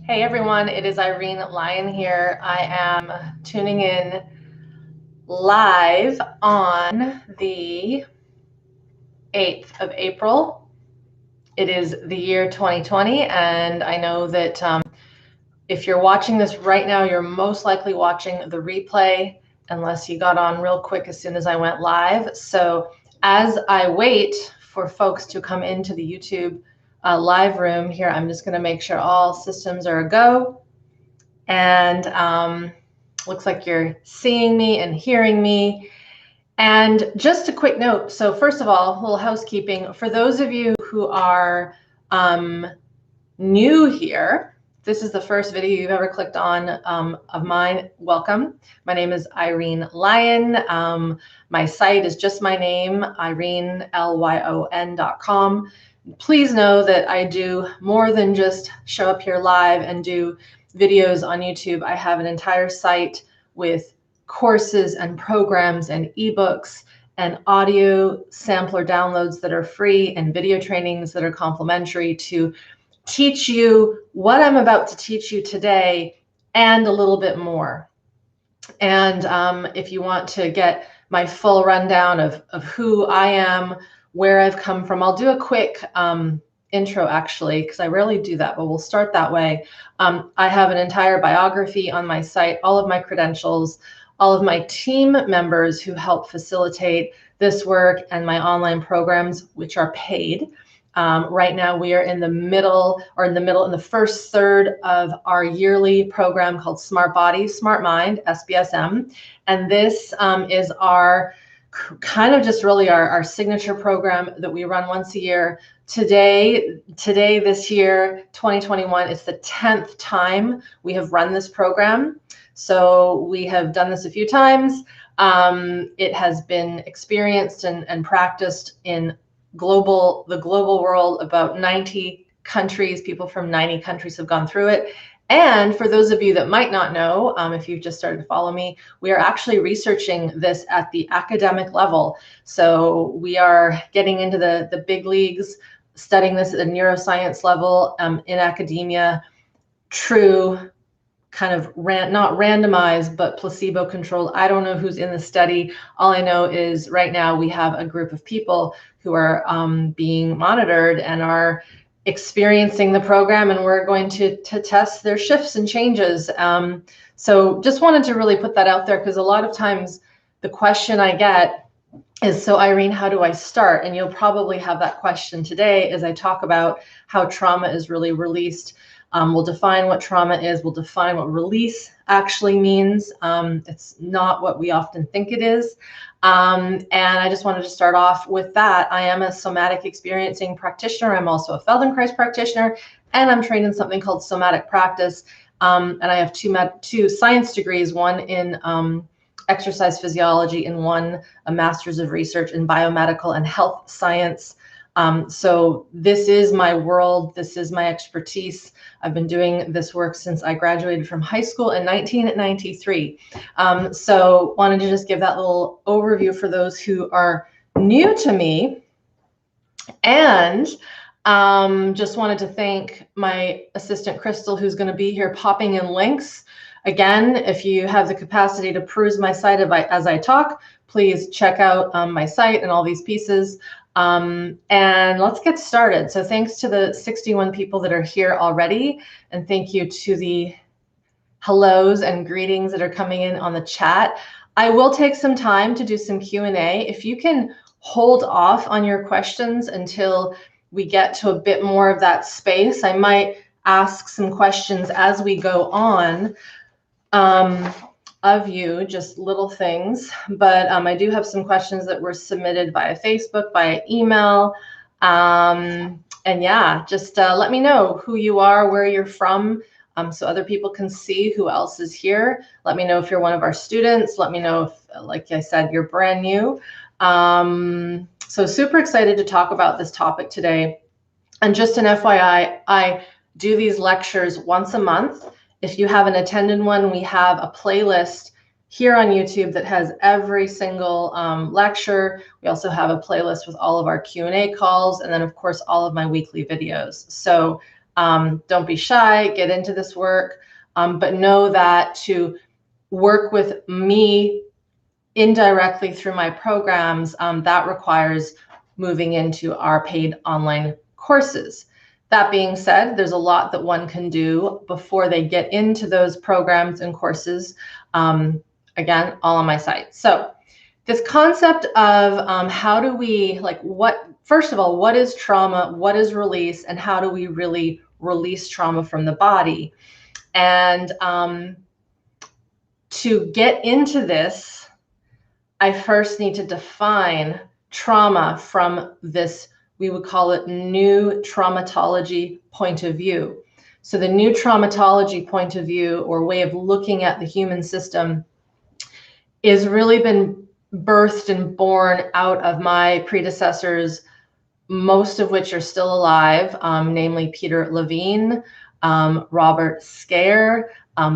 Hey everyone, it is Irene Lyon here. I am tuning in live on the 8th of April. It is the year 2020, and I know that if you're watching this right now, you're most likely watching the replay, unless you got on real quick as soon as I went live. So as I wait for folks to come into the YouTube live room here, I'm just going to make sure all systems are a go. And looks like you're seeing me and hearing me. And just a quick note. So first of all, a little housekeeping. For those of you who are new here, this is the first video you've ever clicked on of mine. Welcome. My name is Irene Lyon. My site is just my name, IreneLyon.com. Please know that I do more than just show up here live and do videos on YouTube. I have an entire site with courses and programs and ebooks and audio sampler downloads that are free and video trainings that are complimentary to teach you what I'm about to teach you today and a little bit more. And if you want to get my full rundown of who I am, where I've come from, I'll do a quick intro actually, because I rarely do that, but we'll start that way. I have an entire biography on my site, all of my credentials, all of my team members who help facilitate this work, and my online programs, which are paid. Right now we are in the first third of our yearly program called Smart Body, Smart Mind, SBSM. And this is our kind of just really our signature program that we run once a year. Today, this year, 2021, it's the 10th time we have run this program. So we have done this a few times. It has been experienced and practiced in the global world. About 90 countries, people from 90 countries have gone through it. And for those of you that might not know, if you've just started to follow me, we are actually researching this at the academic level. So we are getting into the big leagues, studying this at the neuroscience level in academia, true kind of not randomized, but placebo controlled. I don't know who's in the study. All I know is right now we have a group of people who are being monitored and are experiencing the program, and we're going to test their shifts and changes. So just wanted to really put that out there, because a lot of times the question I get is, so Irene, how do I start? And you'll probably have that question today as I talk about how trauma is really released. We'll define what trauma is. We'll define what release actually means. It's not what we often think it is. And I just wanted to start off with that. I am a somatic experiencing practitioner. I'm also a Feldenkrais practitioner, and I'm trained in something called somatic practice. And I have two science degrees, one in exercise physiology and one a master's of research in biomedical and health science. So this is my world. This is my expertise. I've been doing this work since I graduated from high school in 1993. So wanted to just give that little overview for those who are new to me. And just wanted to thank my assistant, Crystal, who's going to be here popping in links. Again, if you have the capacity to peruse my site as I talk, please check out my site and all these pieces. And let's get started. So thanks to the 61 people that are here already. And thank you to the hellos and greetings that are coming in on the chat. I will take some time to do some Q&A. If you can hold off on your questions until we get to a bit more of that space, I might ask some questions as we go on of you, just little things. But I do have some questions that were submitted via Facebook, via email. And yeah, just let me know who you are, where you're from, so other people can see who else is here. Let me know if you're one of our students. Let me know if, like I said, you're brand new. So super excited to talk about this topic today. And just an FYI, I do these lectures once a month. If you haven't attended one, we have a playlist here on YouTube that has every single lecture. We also have a playlist with all of our Q&A calls, and then of course all of my weekly videos. So Don't be shy, get into this work, but know that to work with me indirectly through my programs, that requires moving into our paid online courses. That being said, there's a lot that one can do before they get into those programs and courses. Again, all on my site. So this concept of how do we, first of all, what is trauma? What is release? And how do we really release trauma from the body? And to get into this, I first need to define trauma from this, we would call it new traumatology point of view. So the new traumatology point of view, or way of looking at the human system, is really been birthed and born out of my predecessors, most of which are still alive, namely Peter Levine, Robert Scare,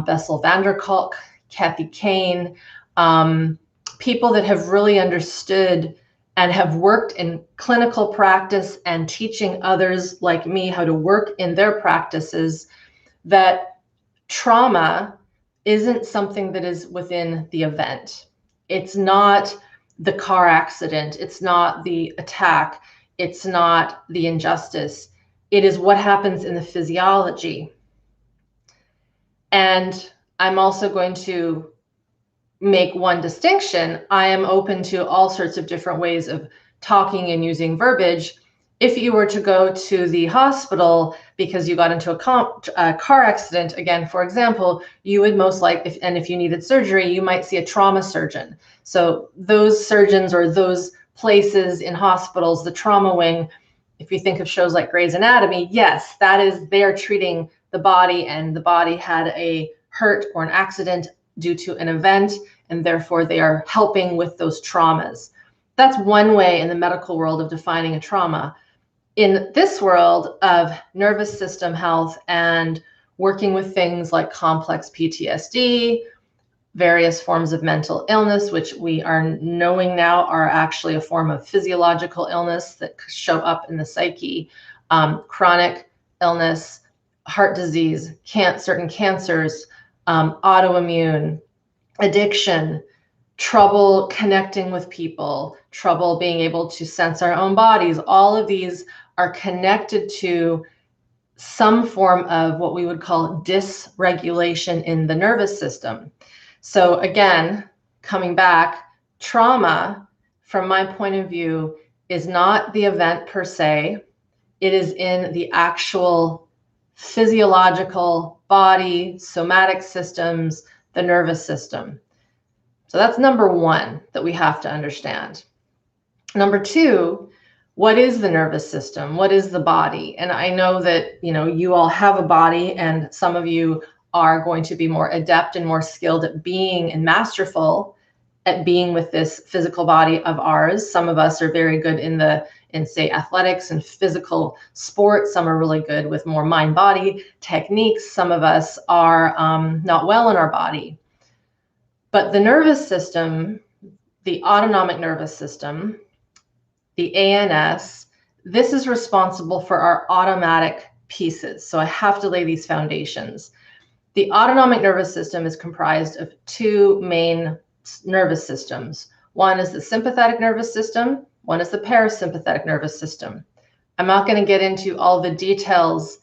Bessel van der Kolk, Kathy Kane, people that have really understood and have worked in clinical practice and teaching others like me how to work in their practices, that trauma isn't something that is within the event. It's not the car accident. It's not the attack. It's not the injustice. It is what happens in the physiology. And I'm also going to make one distinction. I am open to all sorts of different ways of talking and using verbiage. If you were to go to the hospital because you got into a car accident, again, for example, you would most likely, and if you needed surgery, you might see a trauma surgeon. So those surgeons or those places in hospitals, the trauma wing, if you think of shows like Grey's Anatomy, yes, that is, they're treating the body, and the body had a hurt or an accident due to an event, and therefore they are helping with those traumas. That's one way in the medical world of defining a trauma. In this world of nervous system health and working with things like complex PTSD, various forms of mental illness, which we are knowing now are actually a form of physiological illness that show up in the psyche, chronic illness, heart disease, certain cancers, autoimmune, addiction, trouble connecting with people, trouble being able to sense our own bodies. All of these are connected to some form of what we would call dysregulation in the nervous system. So again, coming back, trauma, from my point of view, is not the event per se. It is in the actual physiological body, somatic systems, the nervous system. So that's number one that we have to understand. Number two, what is the nervous system? What is the body? And I know that, you all have a body, and some of you are going to be more adept and more skilled at being and masterful at being with this physical body of ours. Some of us are very good in say athletics and physical sports. Some are really good with more mind-body techniques. Some of us are not well in our body. But the nervous system, the autonomic nervous system, the ANS, this is responsible for our automatic pieces. So I have to lay these foundations. The autonomic nervous system is comprised of two main nervous systems. One is the sympathetic nervous system. One is the parasympathetic nervous system. I'm not going to get into all the details.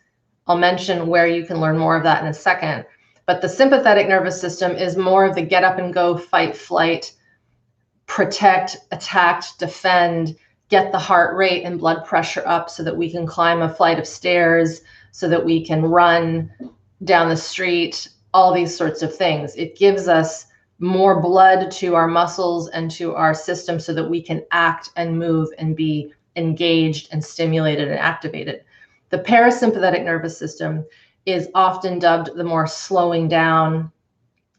I'll mention where you can learn more of that in a second. But the sympathetic nervous system is more of the get up and go, fight, flight, protect, attack, defend, get the heart rate and blood pressure up so that we can climb a flight of stairs, so that we can run down the street, all these sorts of things. It gives us more blood to our muscles and to our system so that we can act and move and be engaged and stimulated and activated. The parasympathetic nervous system is often dubbed the more slowing down,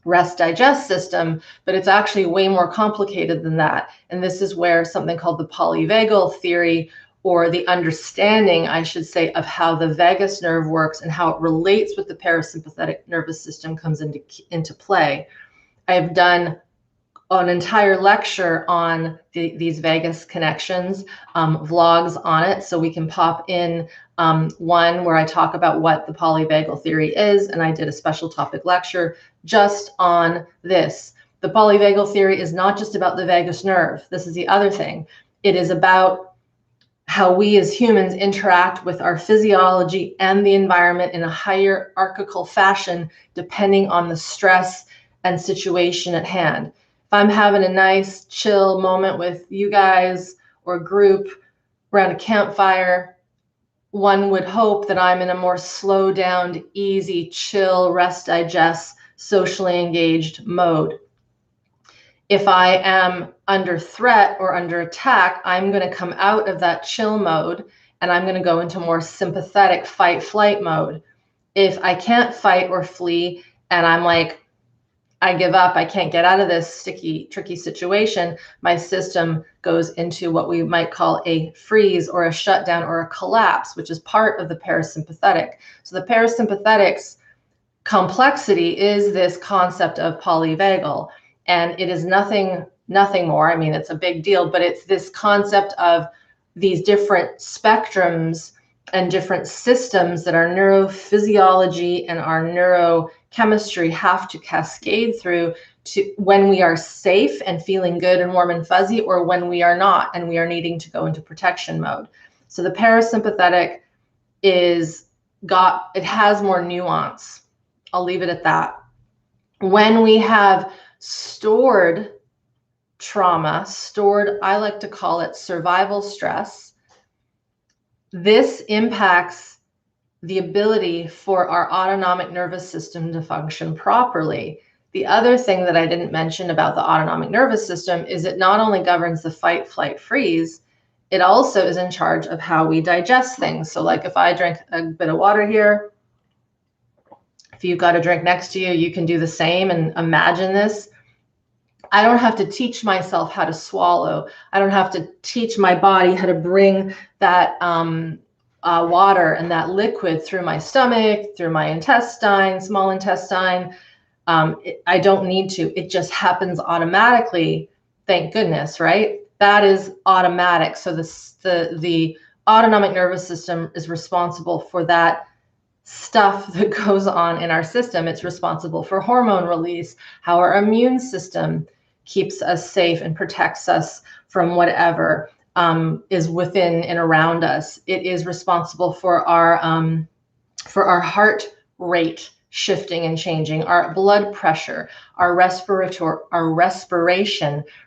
rest digest system, but it's actually way more complicated than that. And this is where something called the polyvagal theory, or the understanding, I should say, of how the vagus nerve works and how it relates with the parasympathetic nervous system comes into play. I've done an entire lecture on these vagus connections, vlogs on it, so we can pop in One where I talk about what the polyvagal theory is, and I did a special topic lecture just on this. The polyvagal theory is not just about the vagus nerve. This is the other thing. It is about how we as humans interact with our physiology and the environment in a hierarchical fashion, depending on the stress and situation at hand. If I'm having a nice chill moment with you guys or group around a campfire, one would hope that I'm in a more slow down, easy, chill, rest, digest, socially engaged mode. If I am under threat or under attack, I'm going to come out of that chill mode and I'm going to go into more sympathetic fight flight mode. If I can't fight or flee and I'm like, I give up, I can't get out of this sticky, tricky situation, my system goes into what we might call a freeze or a shutdown or a collapse, which is part of the parasympathetic. So the parasympathetic's complexity is this concept of polyvagal. And it is nothing more. I mean, it's a big deal, but it's this concept of these different spectrums and different systems that our neurophysiology and our neurochemistry have to cascade through to when we are safe and feeling good and warm and fuzzy, or when we are not and we are needing to go into protection mode. So the parasympathetic it has more nuance. I'll leave it at that. When we have stored trauma, I like to call it survival stress, this impacts the ability for our autonomic nervous system to function properly. The other thing that I didn't mention about the autonomic nervous system is it not only governs the fight, flight, freeze, it also is in charge of how we digest things. So like if I drink a bit of water here, if you've got a drink next to you, you can do the same and imagine this. I don't have to teach myself how to swallow. I don't have to teach my body how to bring that water and that liquid through my stomach, through my intestine, small intestine. I don't need to. It just happens automatically. Thank goodness, right? That is automatic. So the autonomic nervous system is responsible for that stuff that goes on in our system. It's responsible for hormone release, how our immune system keeps us safe and protects us from whatever is within and around us. It is responsible for our heart rate shifting and changing, our blood pressure, our respiration,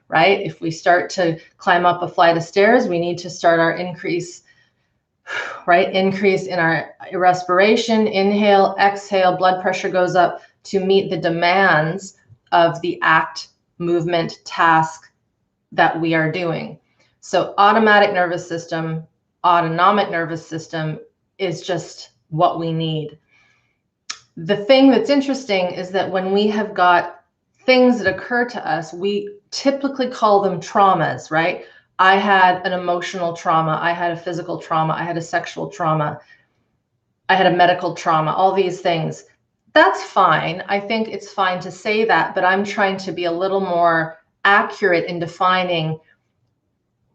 right? If we start to climb up a flight of stairs, we need to start our increase in our respiration, inhale, exhale, blood pressure goes up to meet the demands of the act, movement, task that we are doing. So autonomic nervous system is just what we need. The thing that's interesting is that when we have got things that occur to us, we typically call them traumas, right? I had an emotional trauma. I had a physical trauma. I had a sexual trauma. I had a medical trauma, all these things. That's fine. I think it's fine to say that, but I'm trying to be a little more accurate in defining,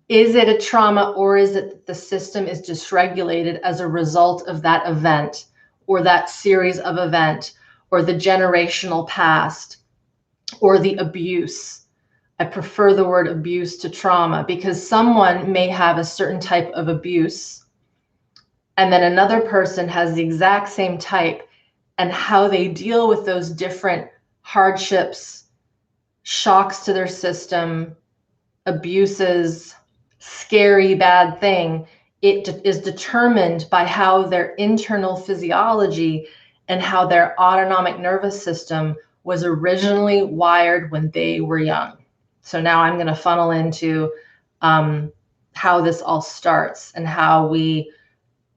is it a trauma or is it that the system is dysregulated as a result of that event or that series of events or the generational past or the abuse? I prefer the word abuse to trauma because someone may have a certain type of abuse and then another person has the exact same type, and how they deal with those different hardships, shocks to their system, abuses, scary, bad thing, it is determined by how their internal physiology and how their autonomic nervous system was originally wired when they were young. So now I'm going to funnel into how this all starts and how we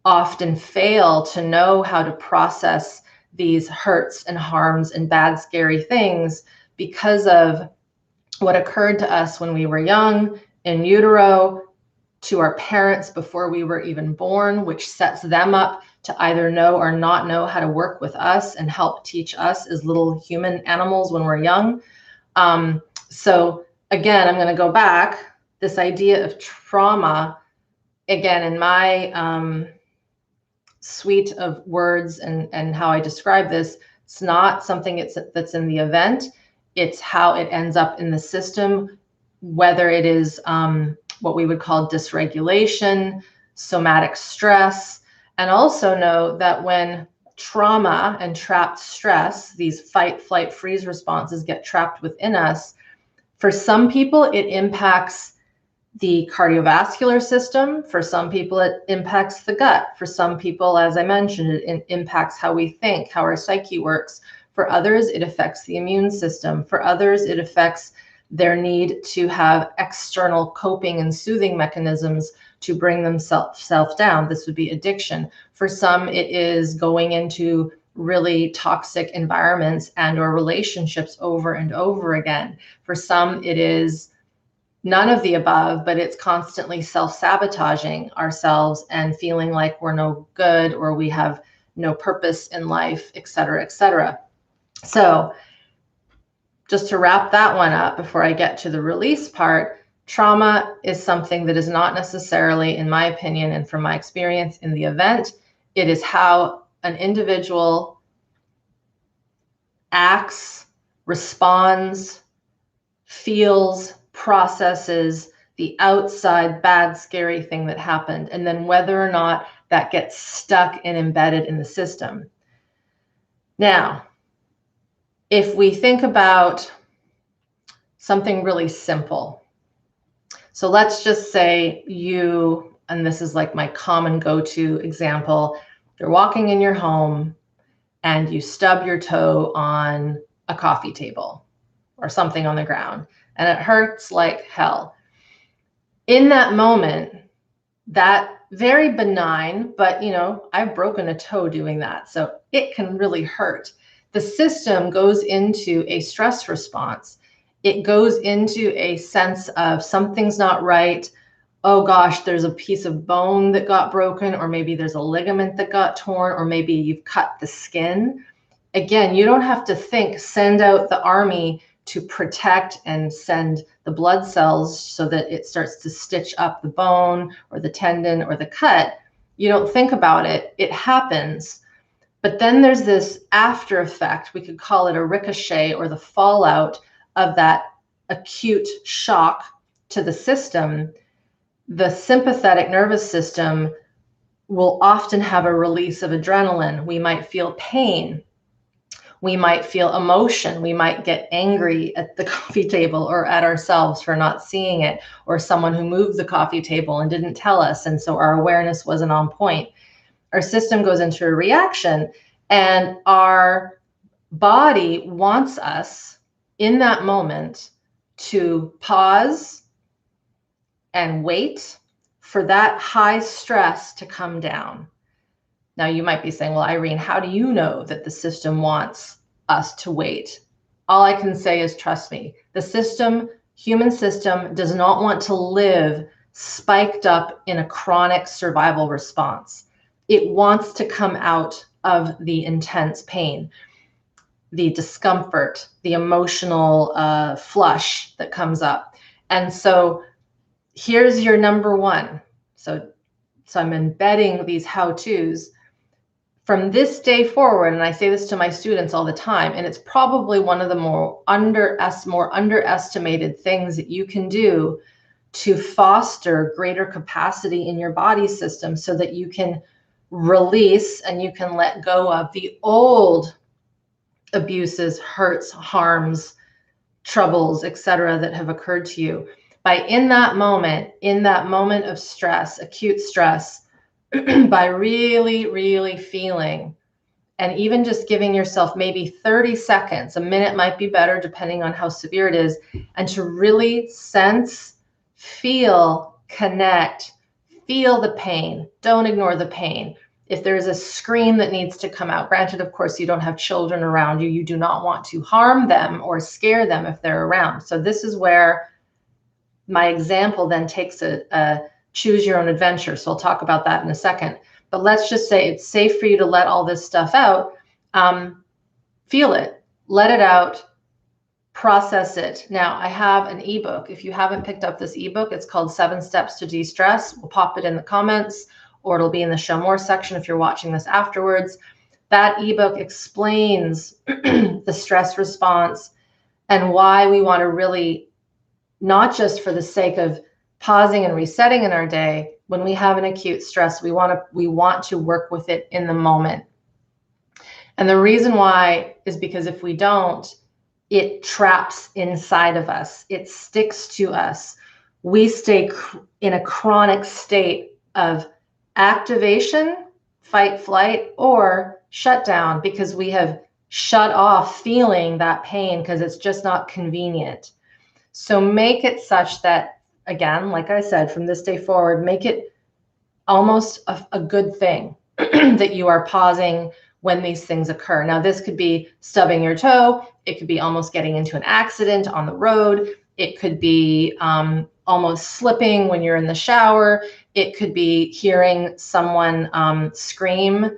often fail to know how to process these hurts and harms and bad, scary things because of what occurred to us when we were young, in utero, to our parents before we were even born, which sets them up to either know or not know how to work with us and help teach us as little human animals when we're young. So again, I'm going to go back. This idea of trauma, again, in my suite of words and how I describe this. It's not something that's in the event. It's how it ends up in the system, whether it is what we would call dysregulation, somatic stress, and also know that when trauma and trapped stress, these fight, flight, freeze responses get trapped within us, for some people, it impacts the cardiovascular system. For some people, it impacts the gut. For some people, as I mentioned, it impacts how we think, how our psyche works. For others, it affects the immune system. For others, it affects their need to have external coping and soothing mechanisms to bring themselves down. This would be addiction. For some, it is going into really toxic environments and or relationships over and over again. For some, it is none of the above, but it's constantly self-sabotaging ourselves and feeling like we're no good or we have no purpose in life, et cetera, et cetera. So just to wrap that one up before I get to the release part, trauma is something that is not necessarily, in my opinion and from my experience, in the event. It is how an individual acts, responds, feels, processes the outside bad, scary thing that happened, and then whether or not that gets stuck and embedded in the system. Now, if we think about something really simple, so let's just say you, and this is like my common go-to example, you're walking in your home and you stub your toe on a coffee table or something on the ground, and it hurts like hell. In that moment, that very benign, but I've broken a toe doing that, so it can really hurt. The system goes into a stress response. It goes into a sense of something's not right. Oh gosh, there's a piece of bone that got broken, or maybe there's a ligament that got torn, or maybe you've cut the skin. Again, you don't have to think, send out the army to protect and send the blood cells so that it starts to stitch up the bone or the tendon or the cut. You don't think about it, it happens. But then there's this after effect, we could call it a ricochet, or the fallout of that acute shock to the system. The sympathetic nervous system will often have a release of adrenaline. We might feel pain. We might feel emotion. We might get angry at the coffee table or at ourselves for not seeing it, or someone who moved the coffee table and didn't tell us, and so our awareness wasn't on point. Our system goes into a reaction, and our body wants us in that moment to pause and wait for that high stress to come down. Now you might be saying, well, Irene, how do you know that the system wants us to wait? All I can say is, trust me, the system, human system, does not want to live spiked up in a chronic survival response. It wants to come out of the intense pain, the discomfort, the emotional flush that comes up. And so here's your number one. So I'm embedding these how-tos. From this day forward, and I say this to my students all the time, and it's probably one of the more underestimated things that you can do to foster greater capacity in your body system so that you can release and you can let go of the old abuses, hurts, harms, troubles, etc., that have occurred to you. By in that moment of stress, acute stress, by really, really feeling, and even just giving yourself maybe 30 seconds, a minute might be better depending on how severe it is, and to really sense, feel, connect, feel the pain. Don't ignore the pain. If there's a scream that needs to come out, granted, of course, you don't have children around you. You do not want to harm them or scare them if they're around. So this is where my example then takes a choose your own adventure. So I'll talk about that in a second. But let's just say it's safe for you to let all this stuff out. Feel it, let it out, process it. Now, I have an ebook. If you haven't picked up this ebook, it's called 7 Steps to De-Stress. We'll pop it in the comments, or it'll be in the show more section if you're watching this afterwards. That ebook explains the stress response and why we want to really, not just for the sake of pausing and resetting in our day, when we have an acute stress, we want to work with it in the moment. And the reason why is because if we don't, it traps inside of us. It sticks to us. We stay in a chronic state of activation, fight, flight, or shutdown because we have shut off feeling that pain because it's just not convenient. So make it such that, again, like I said, from this day forward, make it almost a good thing that you are pausing when these things occur. Now, this could be stubbing your toe. It could be almost getting into an accident on the road. It could be almost slipping when you're in the shower. It could be hearing someone scream,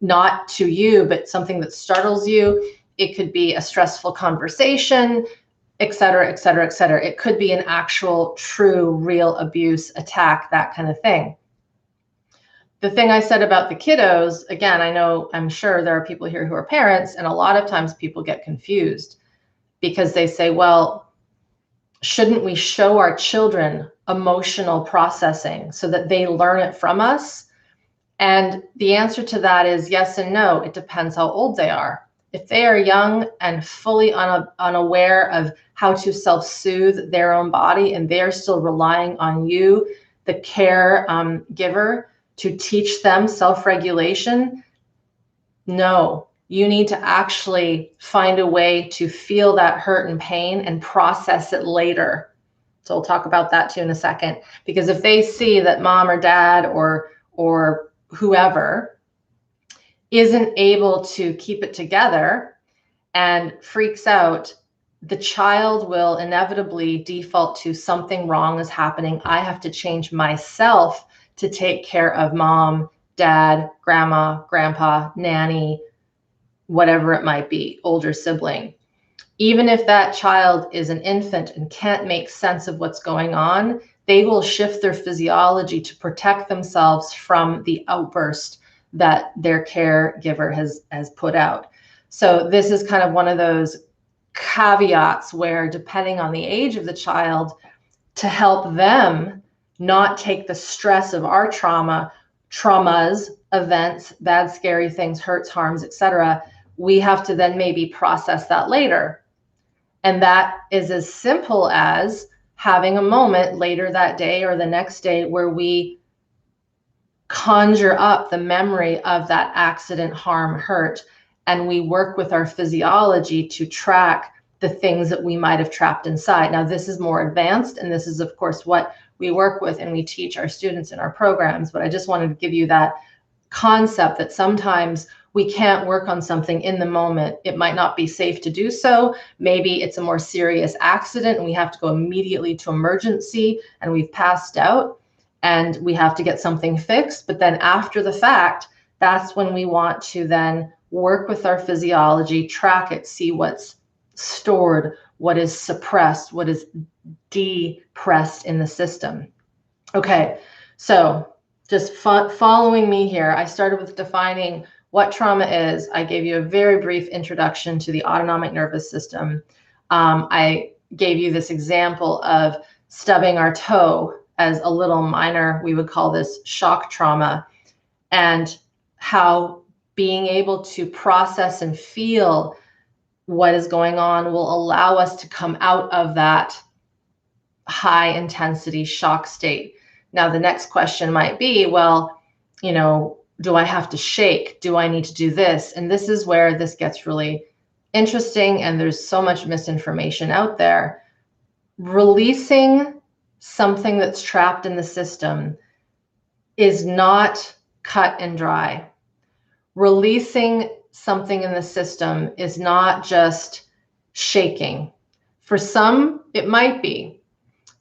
not to you, but something that startles you. It could be a stressful conversation, et cetera, et cetera, et cetera. It could be an actual, true, real abuse, attack, that kind of thing. The thing I said about the kiddos, again, I'm sure there are people here who are parents, and a lot of times people get confused because they say, well, shouldn't we show our children emotional processing so that they learn it from us? And the answer to that is yes and no. It depends how old they are. If they are young and fully unaware of how to self-soothe their own body, and they're still relying on you, the care giver, to teach them self-regulation, no, you need to actually find a way to feel that hurt and pain and process it later. So we'll talk about that too in a second, because if they see that mom or dad or whoever isn't able to keep it together and freaks out, the child will inevitably default to something wrong is happening. I have to change myself to take care of mom, dad, grandma, grandpa, nanny, whatever it might be, older sibling. Even if that child is an infant and can't make sense of what's going on, they will shift their physiology to protect themselves from the outburst that their caregiver has put out. So this is kind of one of those caveats where, depending on the age of the child, to help them not take the stress of our traumas, events, bad, scary things, hurts, harms, etc., we have to then maybe process that later. And that is as simple as having a moment later that day or the next day where we conjure up the memory of that accident, harm, hurt, and we work with our physiology to track the things that we might have trapped inside. Now, this is more advanced, and this is, of course, what we work with and we teach our students in our programs. But I just wanted to give you that concept that sometimes we can't work on something in the moment. It might not be safe to do so. Maybe it's a more serious accident and we have to go immediately to emergency and we've passed out and we have to get something fixed. But then after the fact, that's when we want to then work with our physiology, track it, see what's stored, what is suppressed, what is depressed in the system. Okay, so just following me here, I started with defining what trauma is. I gave you a very brief introduction to the autonomic nervous system. I gave you this example of stubbing our toe as a little minor, we would call this shock trauma, and how being able to process and feel what is going on will allow us to come out of that high intensity shock state. Now, the next question might be, well, do I have to shake? Do I need to do this? And this is where this gets really interesting, and there's so much misinformation out there. Releasing something that's trapped in the system is not cut and dry. Releasing something in the system is not just shaking. For some, it might be.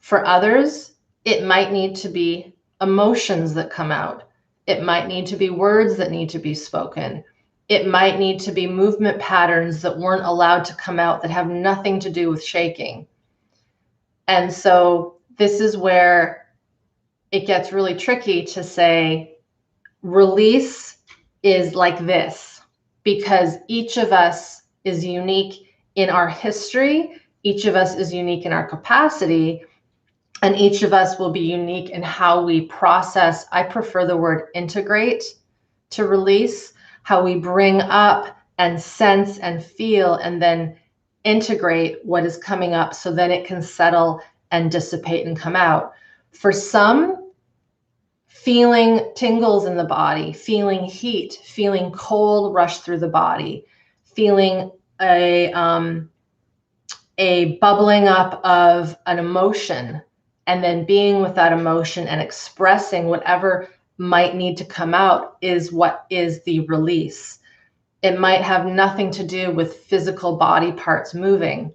For others, it might need to be emotions that come out. It might need to be words that need to be spoken. It might need to be movement patterns that weren't allowed to come out that have nothing to do with shaking. And so this is where it gets really tricky to say, release is like this, because each of us is unique in our history, each of us is unique in our capacity, and each of us will be unique in how we process. I prefer the word integrate to release, how we bring up and sense and feel and then integrate what is coming up so then it can settle and dissipate and come out. For some, feeling tingles in the body, feeling heat, feeling cold rush through the body, feeling a bubbling up of an emotion, and then being with that emotion and expressing whatever might need to come out is what is the release. It might have nothing to do with physical body parts moving.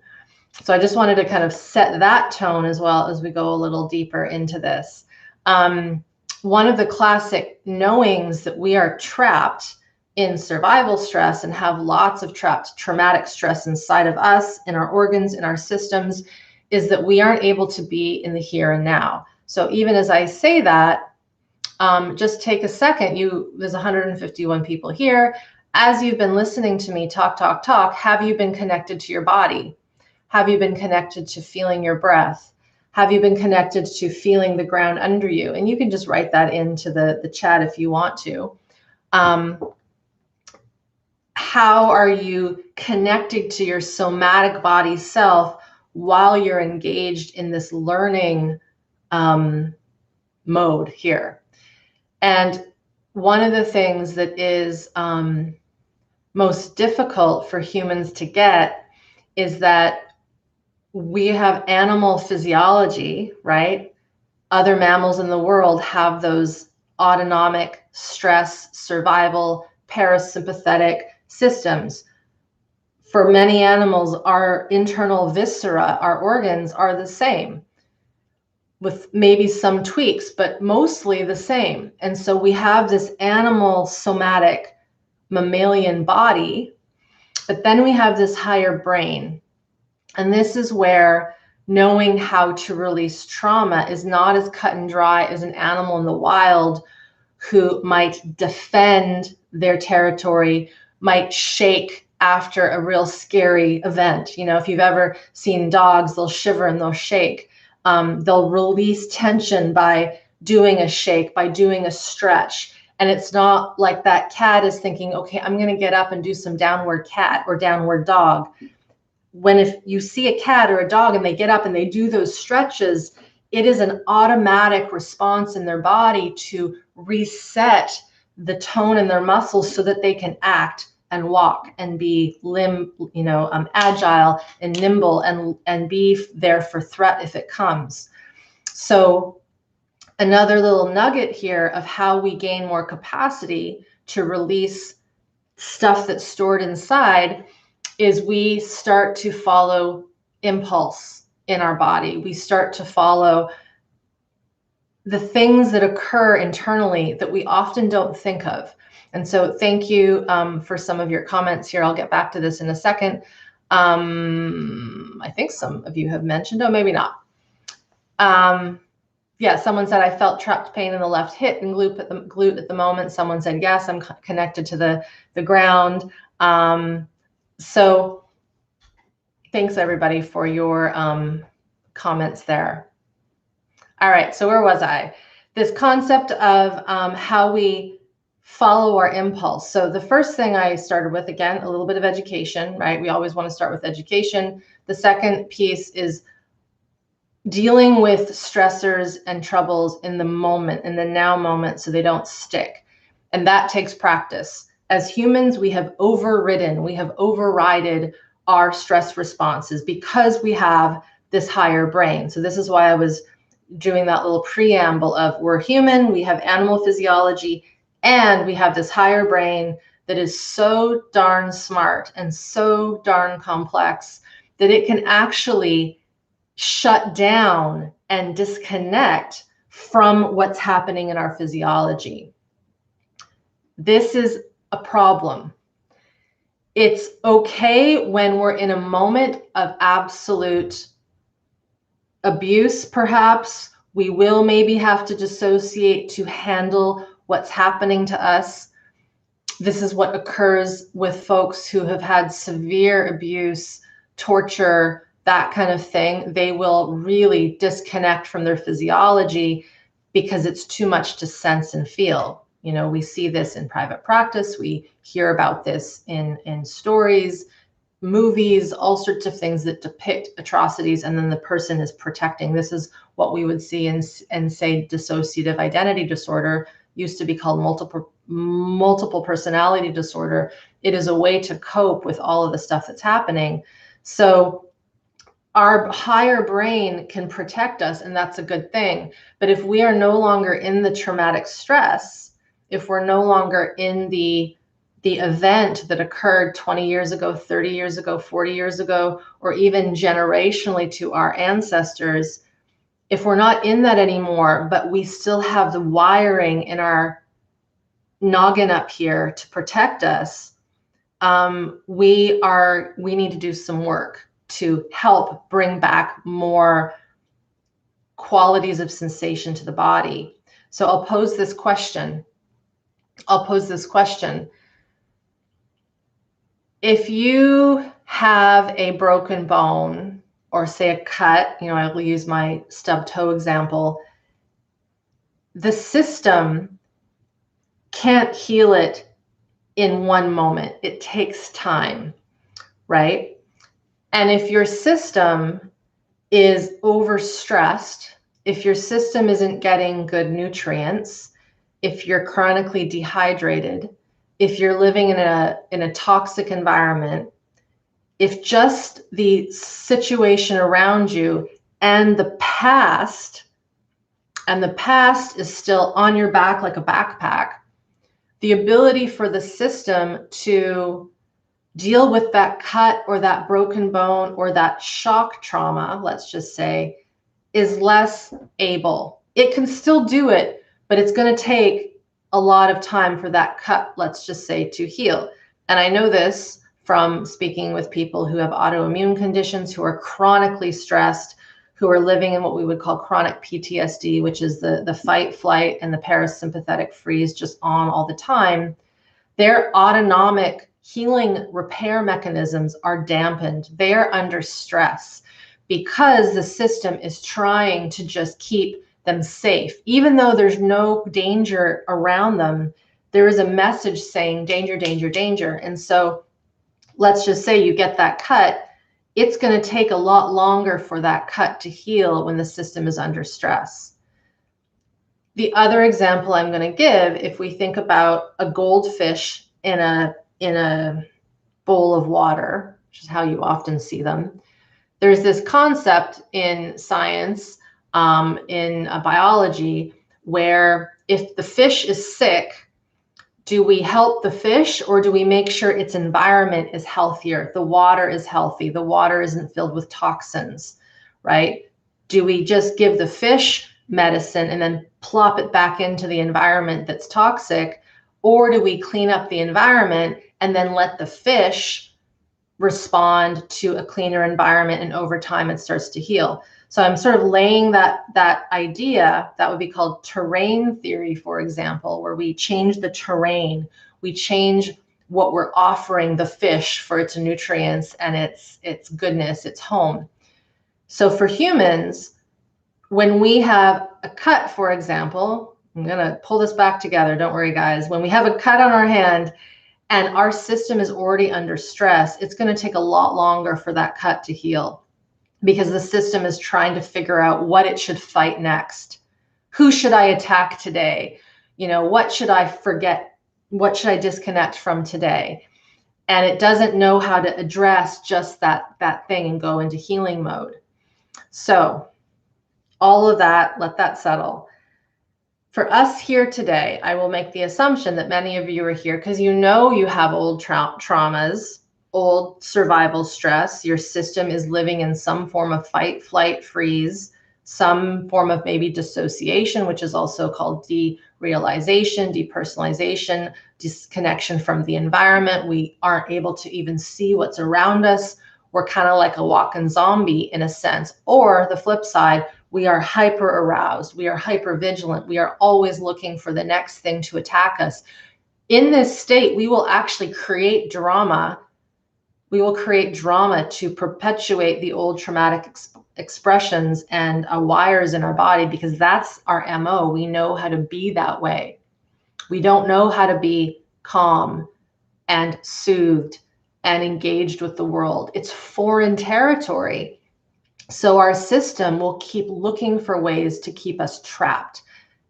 So I just wanted to kind of set that tone as well as we go a little deeper into this. One of the classic knowings that we are trapped in survival stress and have lots of trapped traumatic stress inside of us, in our organs, in our systems, is that we aren't able to be in the here and now. So even as I say that, just take a second. There's 151 people here. As you've been listening to me talk, have you been connected to your body? Have you been connected to feeling your breath? Have you been connected to feeling the ground under you? And you can just write that into the chat if you want to. How are you connected to your somatic body self while you're engaged in this learning mode here? And one of the things that is most difficult for humans to get is that we have animal physiology, right? Other mammals in the world have those autonomic stress, survival, parasympathetic systems. For many animals, our internal viscera, our organs are the same, with maybe some tweaks, but mostly the same. And so we have this animal somatic mammalian body, but then we have this higher brain. And this is where knowing how to release trauma is not as cut and dry as an animal in the wild who might defend their territory, might shake after a real scary event. You know, if you've ever seen dogs, they'll shiver and they'll shake. They'll release tension by doing a shake, by doing a stretch. And it's not like that cat is thinking, okay, I'm going to get up and do some downward cat or downward dog. When if you see a cat or a dog and they get up and they do those stretches, it is an automatic response in their body to reset the tone in their muscles so that they can act and walk and be agile and nimble and be there for threat if it comes. So another little nugget here of how we gain more capacity to release stuff that's stored inside is we start to follow impulse in our body. We start to follow the things that occur internally that we often don't think of. And so thank you for some of your comments here. I'll get back to this in a second. I think some of you have mentioned, oh, maybe not. Yeah, someone said, I felt trapped pain in the left hip and glute at the moment. Someone said, yes, I'm connected to the ground. So thanks everybody for your comments there. All right, so where was I? This concept of how we follow our impulse. So the first thing I started with, again, a little bit of education, right? We always want to start with education. The second piece is dealing with stressors and troubles in the moment, in the now moment, so they don't stick. And that takes practice. As humans, we have overridden, we have overridden our stress responses because we have this higher brain. So this is why I was doing that little preamble of we're human, we have animal physiology, and we have this higher brain that is so darn smart and so darn complex that it can actually shut down and disconnect from what's happening in our physiology. This is a problem. It's okay when we're in a moment of absolute abuse, perhaps. We will maybe have to dissociate to handle what's happening to us. This is what occurs with folks who have had severe abuse, torture, that kind of thing. They will really disconnect from their physiology because it's too much to sense and feel. You know, we see this in private practice. We hear about this in stories, movies, all sorts of things that depict atrocities, and then the person is protecting. This is what we would see in say, dissociative identity disorder, used to be called multiple personality disorder. It is a way to cope with all of the stuff that's happening. So our higher brain can protect us, and that's a good thing. But if we are no longer in the traumatic stress, if we're no longer in the event that occurred 20 years ago, 30 years ago, 40 years ago, or even generationally to our ancestors, if we're not in that anymore, but we still have the wiring in our noggin up here to protect us, we need to do some work to help bring back more qualities of sensation to the body. So I'll pose this question. If you have a broken bone, or say a cut, you know, I will use my stub toe example, the system can't heal it in one moment. It takes time, right? And if your system is overstressed, if your system isn't getting good nutrients, if you're chronically dehydrated, if you're living in a toxic environment, if just the situation around you and the past is still on your back like a backpack, the ability for the system to deal with that cut or that broken bone or that shock trauma, let's just say, is less able. It can still do it, but it's going to take a lot of time for that cut, let's just say, to heal. And I know this from speaking with people who have autoimmune conditions, who are chronically stressed, who are living in what we would call chronic PTSD, which is the fight, flight, and the parasympathetic freeze just on all the time. Their autonomic healing repair mechanisms are dampened. They are under stress because the system is trying to just keep them safe. Even though there's no danger around them, there is a message saying danger, danger, danger. And so let's just say you get that cut, it's going to take a lot longer for that cut to heal when the system is under stress. The other example I'm going to give, if we think about a goldfish in a bowl of water, which is how you often see them, there's this concept in science, in biology, where if the fish is sick, do we help the fish, or do we make sure its environment is healthier? The water is healthy. The water isn't filled with toxins, right? Do we just give the fish medicine and then plop it back into the environment that's toxic? Or do we clean up the environment and then let the fish respond to a cleaner environment, and over time it starts to heal? So I'm sort of laying that idea that would be called terrain theory, for example, where we change the terrain, we change what we're offering the fish for its nutrients and its goodness, its home. So for humans, when we have a cut, for example, I'm going to pull this back together. Don't worry, guys. When we have a cut on our hand and our system is already under stress, it's going to take a lot longer for that cut to heal, because the system is trying to figure out what it should fight next. Who should I attack today? You know, what should I forget? What should I disconnect from today? And it doesn't know how to address just that thing and go into healing mode. So all of that, let that settle. For us here today, I will make the assumption that many of you are here because you know you have old traumas, old survival stress. Your system is living in some form of fight, flight, freeze, some form of maybe dissociation, which is also called derealization, depersonalization, disconnection from the environment. We aren't able to even see what's around us. We're kind of like a walking zombie in a sense. Or the flip side, We are hyper aroused. We are hyper vigilant. We are always looking for the next thing to attack us. In this state, we will actually create drama. We will create drama to perpetuate the old traumatic expressions and wires in our body, because that's our MO. We know how to be that way. We don't know how to be calm and soothed and engaged with the world. It's foreign territory. So our system will keep looking for ways to keep us trapped.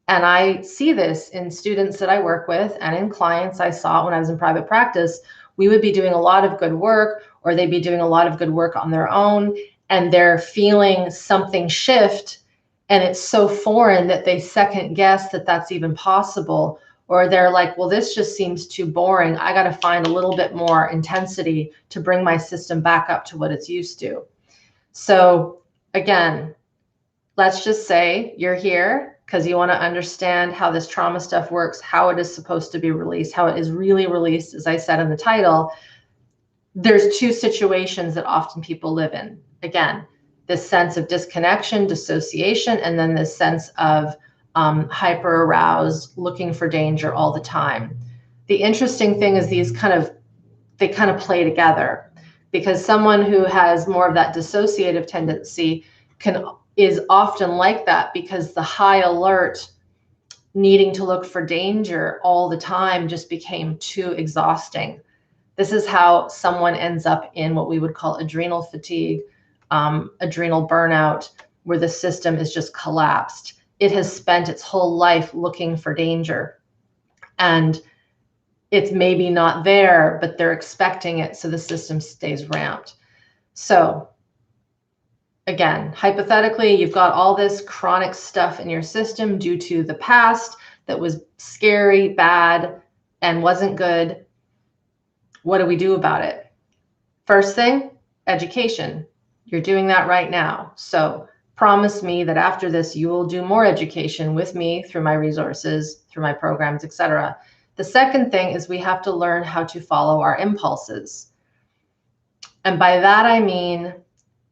And I see this in students that I work with and in clients I saw when I was in private practice. We would be doing a lot of good work, or they'd be doing a lot of good work on their own, and they're feeling something shift, and it's so foreign that they second guess that that's even possible. Or they're like, well, this just seems too boring. I got to find a little bit more intensity to bring my system back up to what it's used to. So again, let's just say you're here because you want to understand how this trauma stuff works, how it is supposed to be released, how it is really released. As I said in the title, there's two situations that often people live in. Again, this sense of disconnection, dissociation, and then this sense of hyper aroused, looking for danger all the time. The interesting thing is they kind of play together, because someone who has more of that dissociative tendency is often like that, because the high alert, needing to look for danger all the time just became too exhausting. This is how someone ends up in what we would call adrenal fatigue, adrenal burnout, where the system is just collapsed. It has spent its whole life looking for danger, and it's maybe not there, but they're expecting it, so the system stays ramped. So again, hypothetically, you've got all this chronic stuff in your system due to the past that was scary, bad, and wasn't good. What do we do about it? First thing, education. You're doing that right now. So promise me that after this, you will do more education with me through my resources, through my programs, etc. The second thing is we have to learn how to follow our impulses. And by that, I mean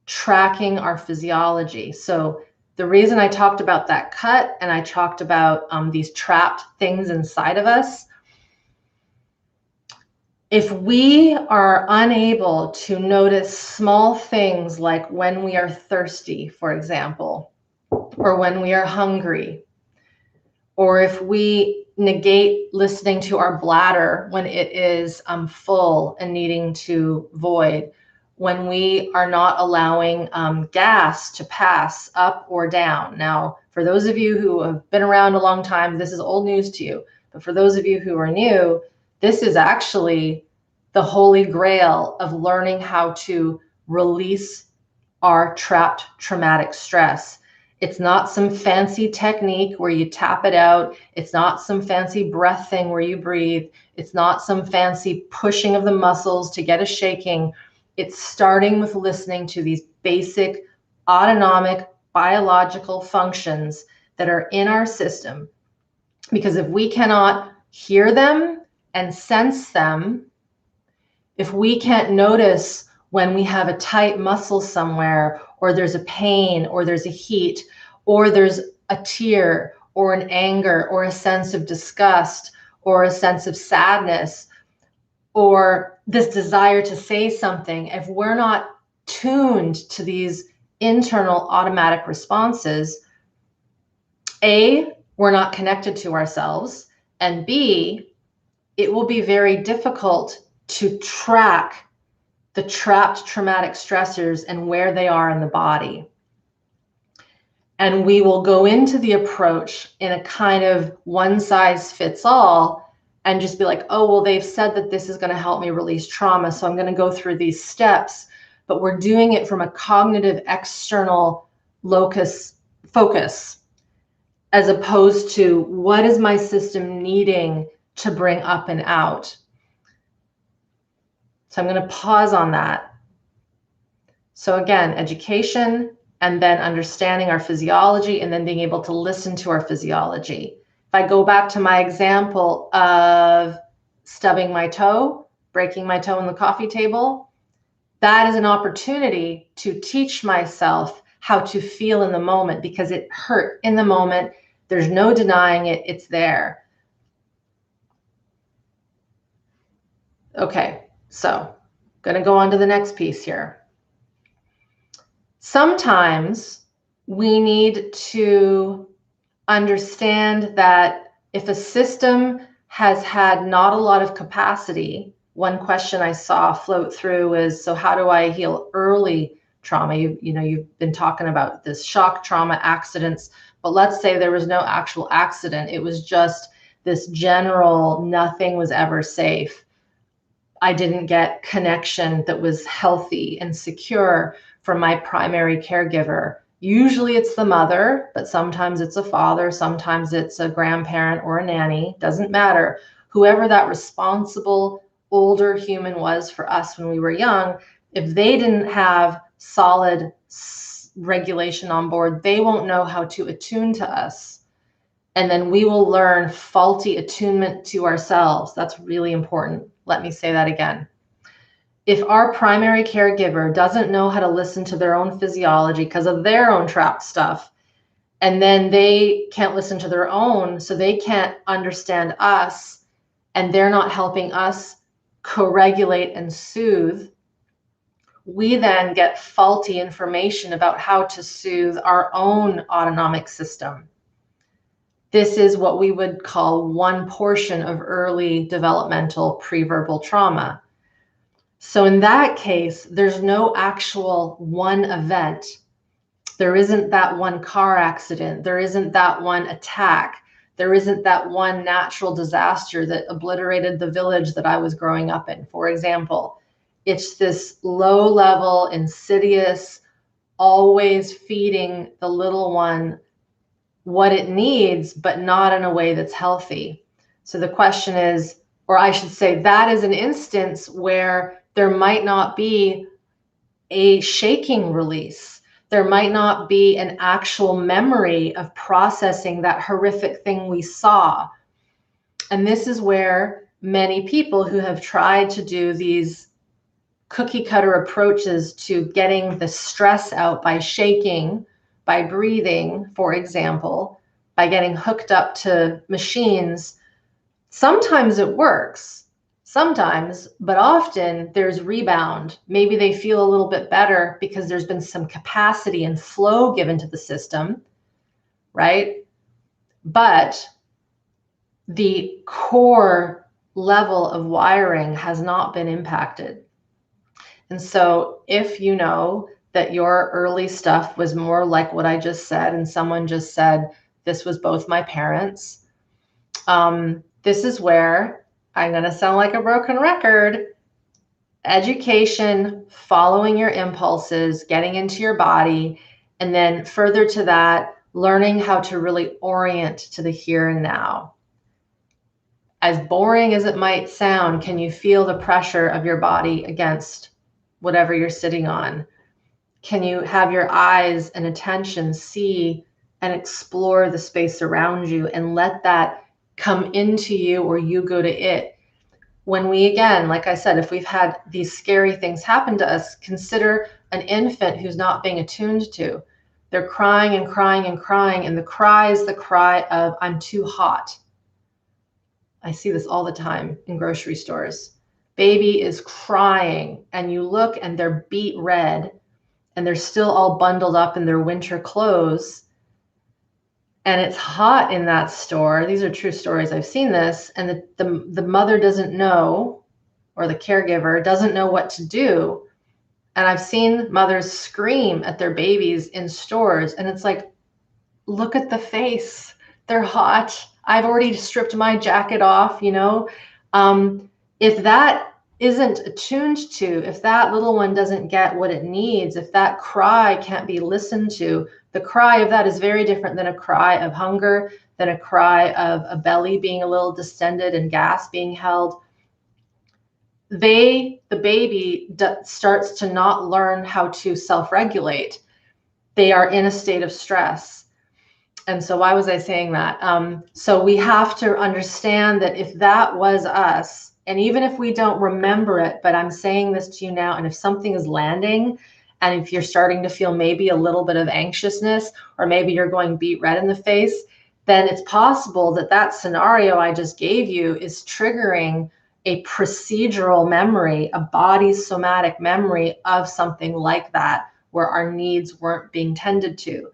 tracking our physiology. So the reason I talked about that cut and I talked about these trapped things inside of us, if we are unable to notice small things like when we are thirsty, for example, or when we are hungry, or if we negate listening to our bladder when it is full and needing to void, when we are not allowing gas to pass up or down. Now, for those of you who have been around a long time, this is old news to you. But for those of you who are new, this is actually the holy grail of learning how to release our trapped traumatic stress. It's not some fancy technique where you tap it out. It's not some fancy breath thing where you breathe. It's not some fancy pushing of the muscles to get a shaking. It's starting with listening to these basic autonomic biological functions that are in our system. Because if we cannot hear them and sense them, if we can't notice when we have a tight muscle somewhere, or there's a pain, or there's a heat, or there's a tear, or an anger, or a sense of disgust, or a sense of sadness, or this desire to say something, if we're not tuned to these internal automatic responses, A, we're not connected to ourselves, and B, it will be very difficult to track the trapped traumatic stressors and where they are in the body. And we will go into the approach in a kind of one size fits all and just be like, oh, well, they've said that this is going to help me release trauma, so I'm going to go through these steps. But we're doing it from a cognitive external locus focus, as opposed to what is my system needing to bring up and out. So I'm going to pause on that. So again, education, and then understanding our physiology, and then being able to listen to our physiology. If I go back to my example of stubbing my toe, breaking my toe on the coffee table, that is an opportunity to teach myself how to feel in the moment because it hurt in the moment. There's no denying it. It's there. Okay, so going to go on to the next piece here. Sometimes we need to understand that if a system has had not a lot of capacity, one question I saw float through is, so how do I heal early trauma? You've been talking about this shock trauma, accidents, but let's say there was no actual accident. It was just this general, nothing was ever safe. I didn't get connection that was healthy and secure from my primary caregiver. Usually it's the mother, but sometimes it's a father, sometimes it's a grandparent or a nanny, doesn't matter. Whoever that responsible older human was for us when we were young, if they didn't have solid regulation on board, they won't know how to attune to us. And then we will learn faulty attunement to ourselves. That's really important. Let me say that again. If our primary caregiver doesn't know how to listen to their own physiology because of their own trapped stuff, and then they can't listen to their own, so they can't understand us, and they're not helping us co-regulate and soothe, we then get faulty information about how to soothe our own autonomic system. This is what we would call one portion of early developmental preverbal trauma. So in that case, there's no actual one event. There isn't that one car accident. There isn't that one attack. There isn't that one natural disaster that obliterated the village that I was growing up in, for example. It's this low-level, insidious, always feeding the little one what it needs, but not in a way that's healthy. So the question is, or I should say, that is an instance where there might not be a shaking release. There might not be an actual memory of processing that horrific thing we saw. And this is where many people who have tried to do these cookie cutter approaches to getting the stress out by shaking, by breathing, for example, by getting hooked up to machines, sometimes it works, sometimes, but often there's rebound. Maybe they feel a little bit better because there's been some capacity and flow given to the system, right? But the core level of wiring has not been impacted. And so if you know that your early stuff was more like what I just said, and someone just said, this was both my parents, this is where I'm going to sound like a broken record. Education, following your impulses, getting into your body, and then further to that, learning how to really orient to the here and now. As boring as it might sound, can you feel the pressure of your body against whatever you're sitting on? Can you have your eyes and attention see and explore the space around you and let that come into you or you go to it? When we, again, like I said, if we've had these scary things happen to us, consider an infant who's not being attuned to. They're crying and crying and crying, and the cry is the cry of, I'm too hot. I see this all the time in grocery stores. Baby is crying, and you look and they're beet red, and they're still all bundled up in their winter clothes. And it's hot in that store. These are true stories. I've seen this. And the mother doesn't know, or the caregiver doesn't know what to do. And I've seen mothers scream at their babies in stores. And it's like, look at the face. They're hot. I've already stripped my jacket off, you know. If that isn't attuned to, if that little one doesn't get what it needs, if that cry can't be listened to, the cry of that is very different than a cry of hunger, than a cry of a belly being a little distended and gas being held. The baby starts to not learn how to self-regulate. They are in a state of stress. And so why was I saying that? So we have to understand that if that was us, and even if we don't remember it, but I'm saying this to you now, and if something is landing and if you're starting to feel maybe a little bit of anxiousness, or maybe you're going beet red in the face, then it's possible that that scenario I just gave you is triggering a procedural memory, a body somatic memory of something like that, where our needs weren't being tended to.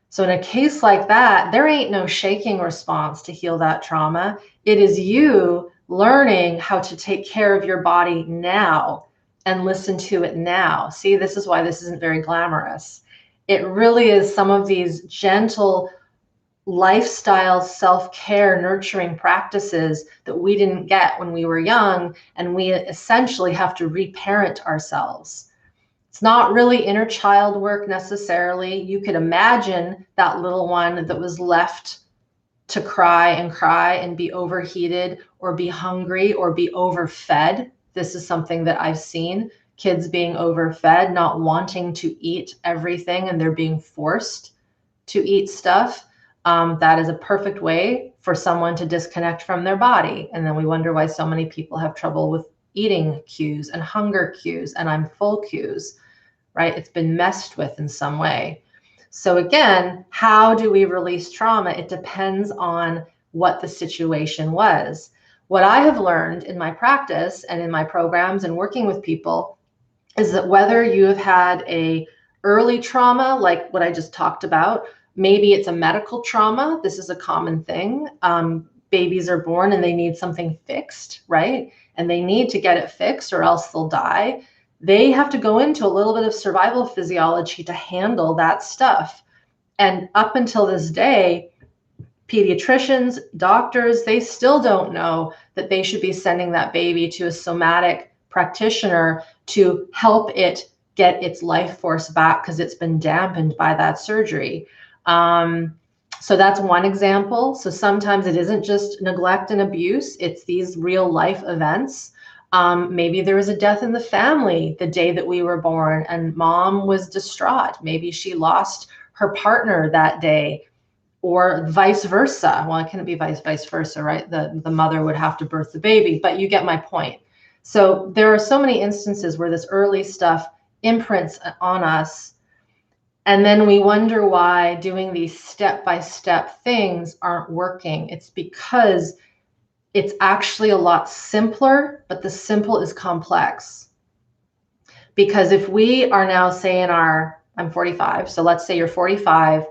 So in a case like that, there ain't no shaking response to heal that trauma. It is you learning how to take care of your body now and listen to it now. See, this is why this isn't very glamorous. It really is some of these gentle lifestyle, self-care, nurturing practices that we didn't get when we were young, and we essentially have to reparent ourselves. It's not really inner child work necessarily. You could imagine that little one that was left to cry and be overheated or be hungry or be overfed. This is something that I've seen, kids being overfed, not wanting to eat everything, and they're being forced to eat stuff. That is a perfect way for someone to disconnect from their body. And then we wonder why so many people have trouble with eating cues and hunger cues and I'm full cues, right? It's been messed with in some way. So again, how do we release trauma? It depends on what the situation was. What I have learned in my practice and in my programs and working with people is that whether you have had a early trauma, like what I just talked about, maybe it's a medical trauma. This is a common thing. Babies are born and they need something fixed, right? And they need to get it fixed or else they'll die. They have to go into a little bit of survival physiology to handle that stuff. And up until this day, pediatricians, doctors, they still don't know that they should be sending that baby to a somatic practitioner to help it get its life force back because it's been dampened by that surgery. So that's one example. So sometimes it isn't just neglect and abuse, it's these real life events. Maybe there was a death in the family the day that we were born and mom was distraught. Maybe she lost her partner that day, or vice versa. Well, it couldn't be vice versa, right? The mother would have to birth the baby, but you get my point. So there are so many instances where this early stuff imprints on us. And then we wonder why doing these step-by-step things aren't working. It's because it's actually a lot simpler, but the simple is complex. Because if we are now saying I'm 45, so let's say you're 45,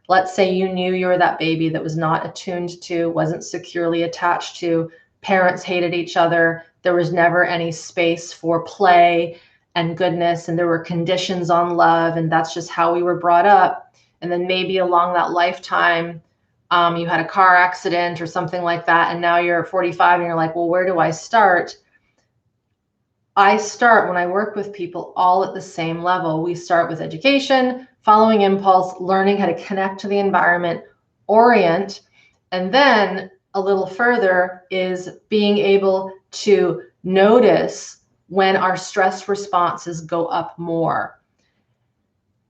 let's say you knew you were that baby that was not attuned to, wasn't securely attached to, parents hated each other, there was never any space for play and goodness, and there were conditions on love, and that's just how we were brought up. And then maybe along that lifetime, you had a car accident or something like that, and now you're 45 and you're like, well, where do I start? I start, when I work with people, all at the same level. We start with education, following impulse, learning how to connect to the environment, orient, and then a little further is being able to notice when our stress responses go up more.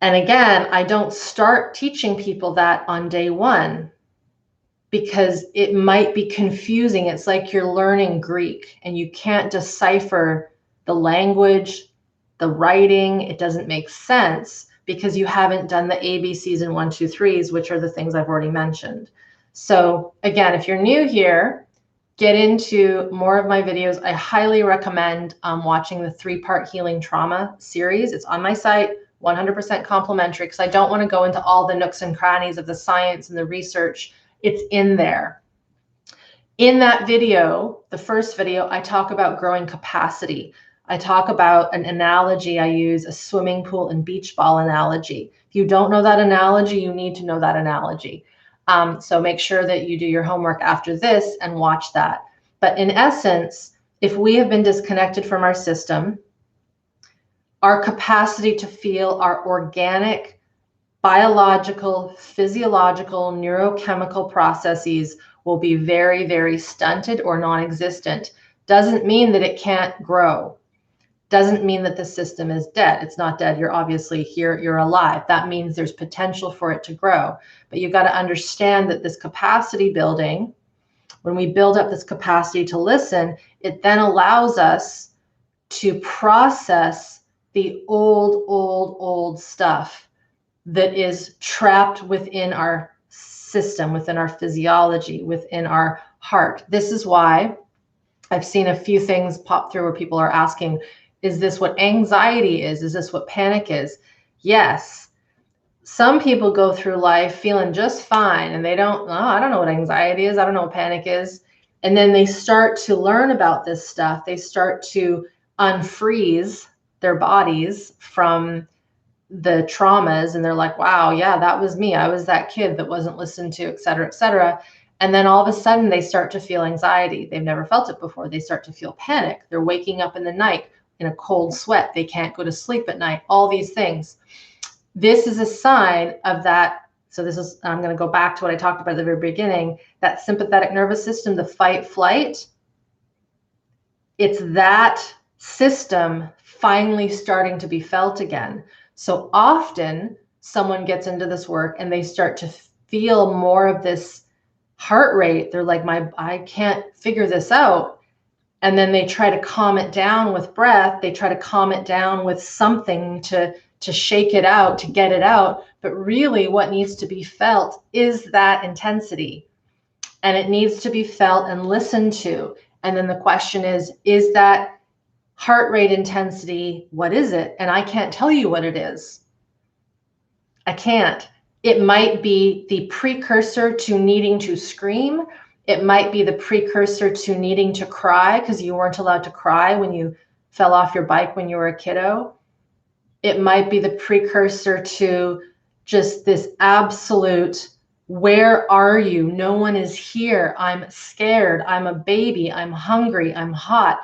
And again, I don't start teaching people that on day one because it might be confusing. It's like you're learning Greek and you can't decipher the language, the writing. It doesn't make sense because you haven't done the ABCs and 1, 2, 3s, which are the things I've already mentioned. So again, if you're new here, get into more of my videos. I highly recommend watching the 3-part healing trauma series. It's on my site, 100% complimentary, because I don't want to go into all the nooks and crannies of the science and the research. It's in there. In that video, the first video, I talk about growing capacity. I talk about an analogy I use, a swimming pool and beach ball analogy. If you don't know that analogy, you need to know that analogy. So make sure that you do your homework after this and watch that. But in essence, if we have been disconnected from our system, our capacity to feel our organic, biological, physiological, neurochemical processes will be very, very stunted or non-existent. Doesn't mean that it can't grow. Doesn't mean that the system is dead. It's not dead. You're obviously here, you're alive. That means there's potential for it to grow. But you've got to understand that this capacity building, when we build up this capacity to listen, it then allows us to process the old stuff that is trapped within our system, within our physiology, within our heart. This is why I've seen a few things pop through where people are asking, is this what anxiety is? Is this what panic is? Yes. Some people go through life feeling just fine and they don't, oh, I don't know what anxiety is. I don't know what panic is. And then they start to learn about this stuff. They start to unfreeze their bodies from the traumas. And they're like, wow, yeah, that was me. I was that kid that wasn't listened to, et cetera, et cetera. And then all of a sudden they start to feel anxiety. They've never felt it before. They start to feel panic. They're waking up in the night in a cold sweat. They can't go to sleep at night, all these things. This is a sign of that. So this is, I'm going to go back to what I talked about at the very beginning, that sympathetic nervous system, the fight flight. It's that system finally starting to be felt again. So often someone gets into this work and they start to feel more of this heart rate. They're like, I can't figure this out. And then they try to calm it down with breath. They try to calm it down with something to shake it out, to get it out. But really what needs to be felt is that intensity. And it needs to be felt and listened to. And then the question is that heart rate intensity, what is it? And I can't tell you what it is. I can't. It might be the precursor to needing to scream. It might be the precursor to needing to cry because you weren't allowed to cry when you fell off your bike when you were a kiddo. It might be the precursor to just this absolute, where are you? No one is here. I'm scared. I'm a baby. I'm hungry. I'm hot.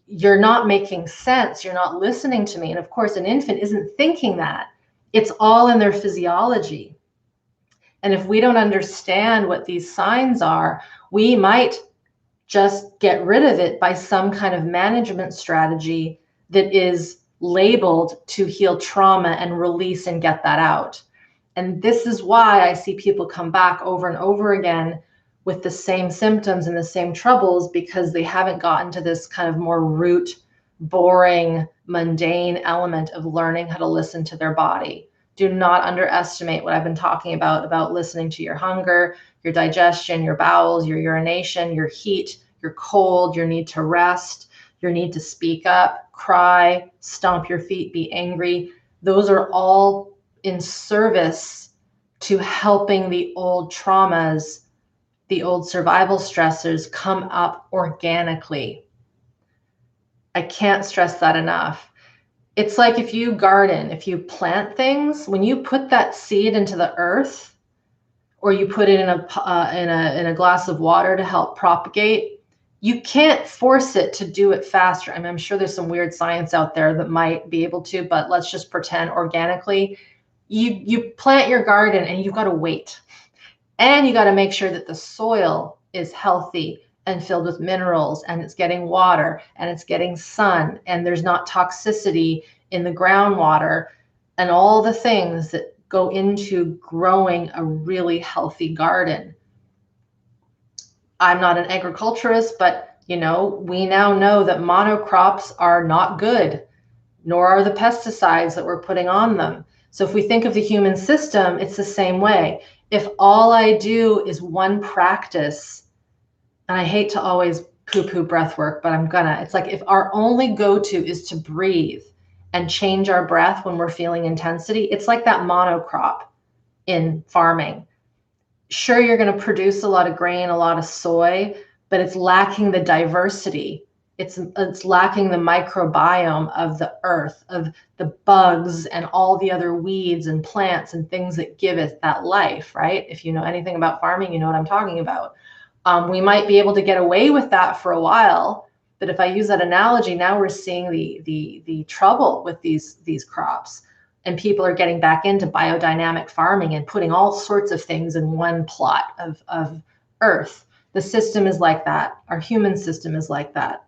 You're not making sense. You're not listening to me. And of course, an infant isn't thinking that. It's all in their physiology. And if we don't understand what these signs are, we might just get rid of it by some kind of management strategy that is labeled to heal trauma and release and get that out. And this is why I see people come back over and over again with the same symptoms and the same troubles, because they haven't gotten to this kind of more root, boring, mundane element of learning how to listen to their body. Do not underestimate what I've been talking about listening to your hunger, your digestion, your bowels, your urination, your heat, your cold, your need to rest, your need to speak up, cry, stomp your feet, be angry. Those are all in service to helping the old traumas, the old survival stressors come up organically. I can't stress that enough. It's like if you garden, if you plant things, when you put that seed into the earth, or you put it in a glass of water to help propagate, you can't force it to do it faster. I mean, I'm sure there's some weird science out there that might be able to, but let's just pretend organically. You plant your garden and you've got to wait. And you got to make sure that the soil is healthy and filled with minerals, and it's getting water and it's getting sun, and there's not toxicity in the groundwater, and all the things that go into growing a really healthy garden. I'm not an agriculturist, but we now know that monocrops are not good, nor are the pesticides that we're putting on them. So if we think of the human system, it's the same way. If all I do is one practice, and I hate to always poo-poo breath work, but I'm gonna, it's like if our only go-to is to breathe and change our breath when we're feeling intensity, it's like that monocrop in farming. Sure, you're going to produce a lot of grain, a lot of soy, but it's lacking the diversity. It's lacking the microbiome of the earth, of the bugs and all the other weeds and plants and things that give it that life, right? If you know anything about farming, you know what I'm talking about. We might be able to get away with that for a while, but if I use that analogy, now we're seeing the trouble with these crops, and people are getting back into biodynamic farming and putting all sorts of things in one plot of earth. The system is like that. Our human system is like that.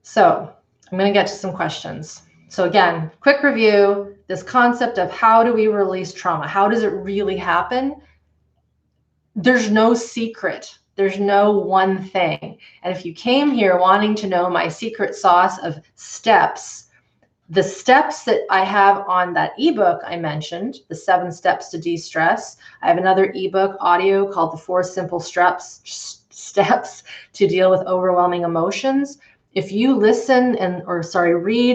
So I'm going to get to some questions. So again, quick review, this concept of how do we release trauma? How does it really happen? There's no secret. There's no one thing. And if you came here wanting to know my secret sauce of steps, The steps that I have on that ebook I mentioned, the 7 steps to de-stress. I have another ebook audio called the 4 simple steps to deal with overwhelming emotions. If you read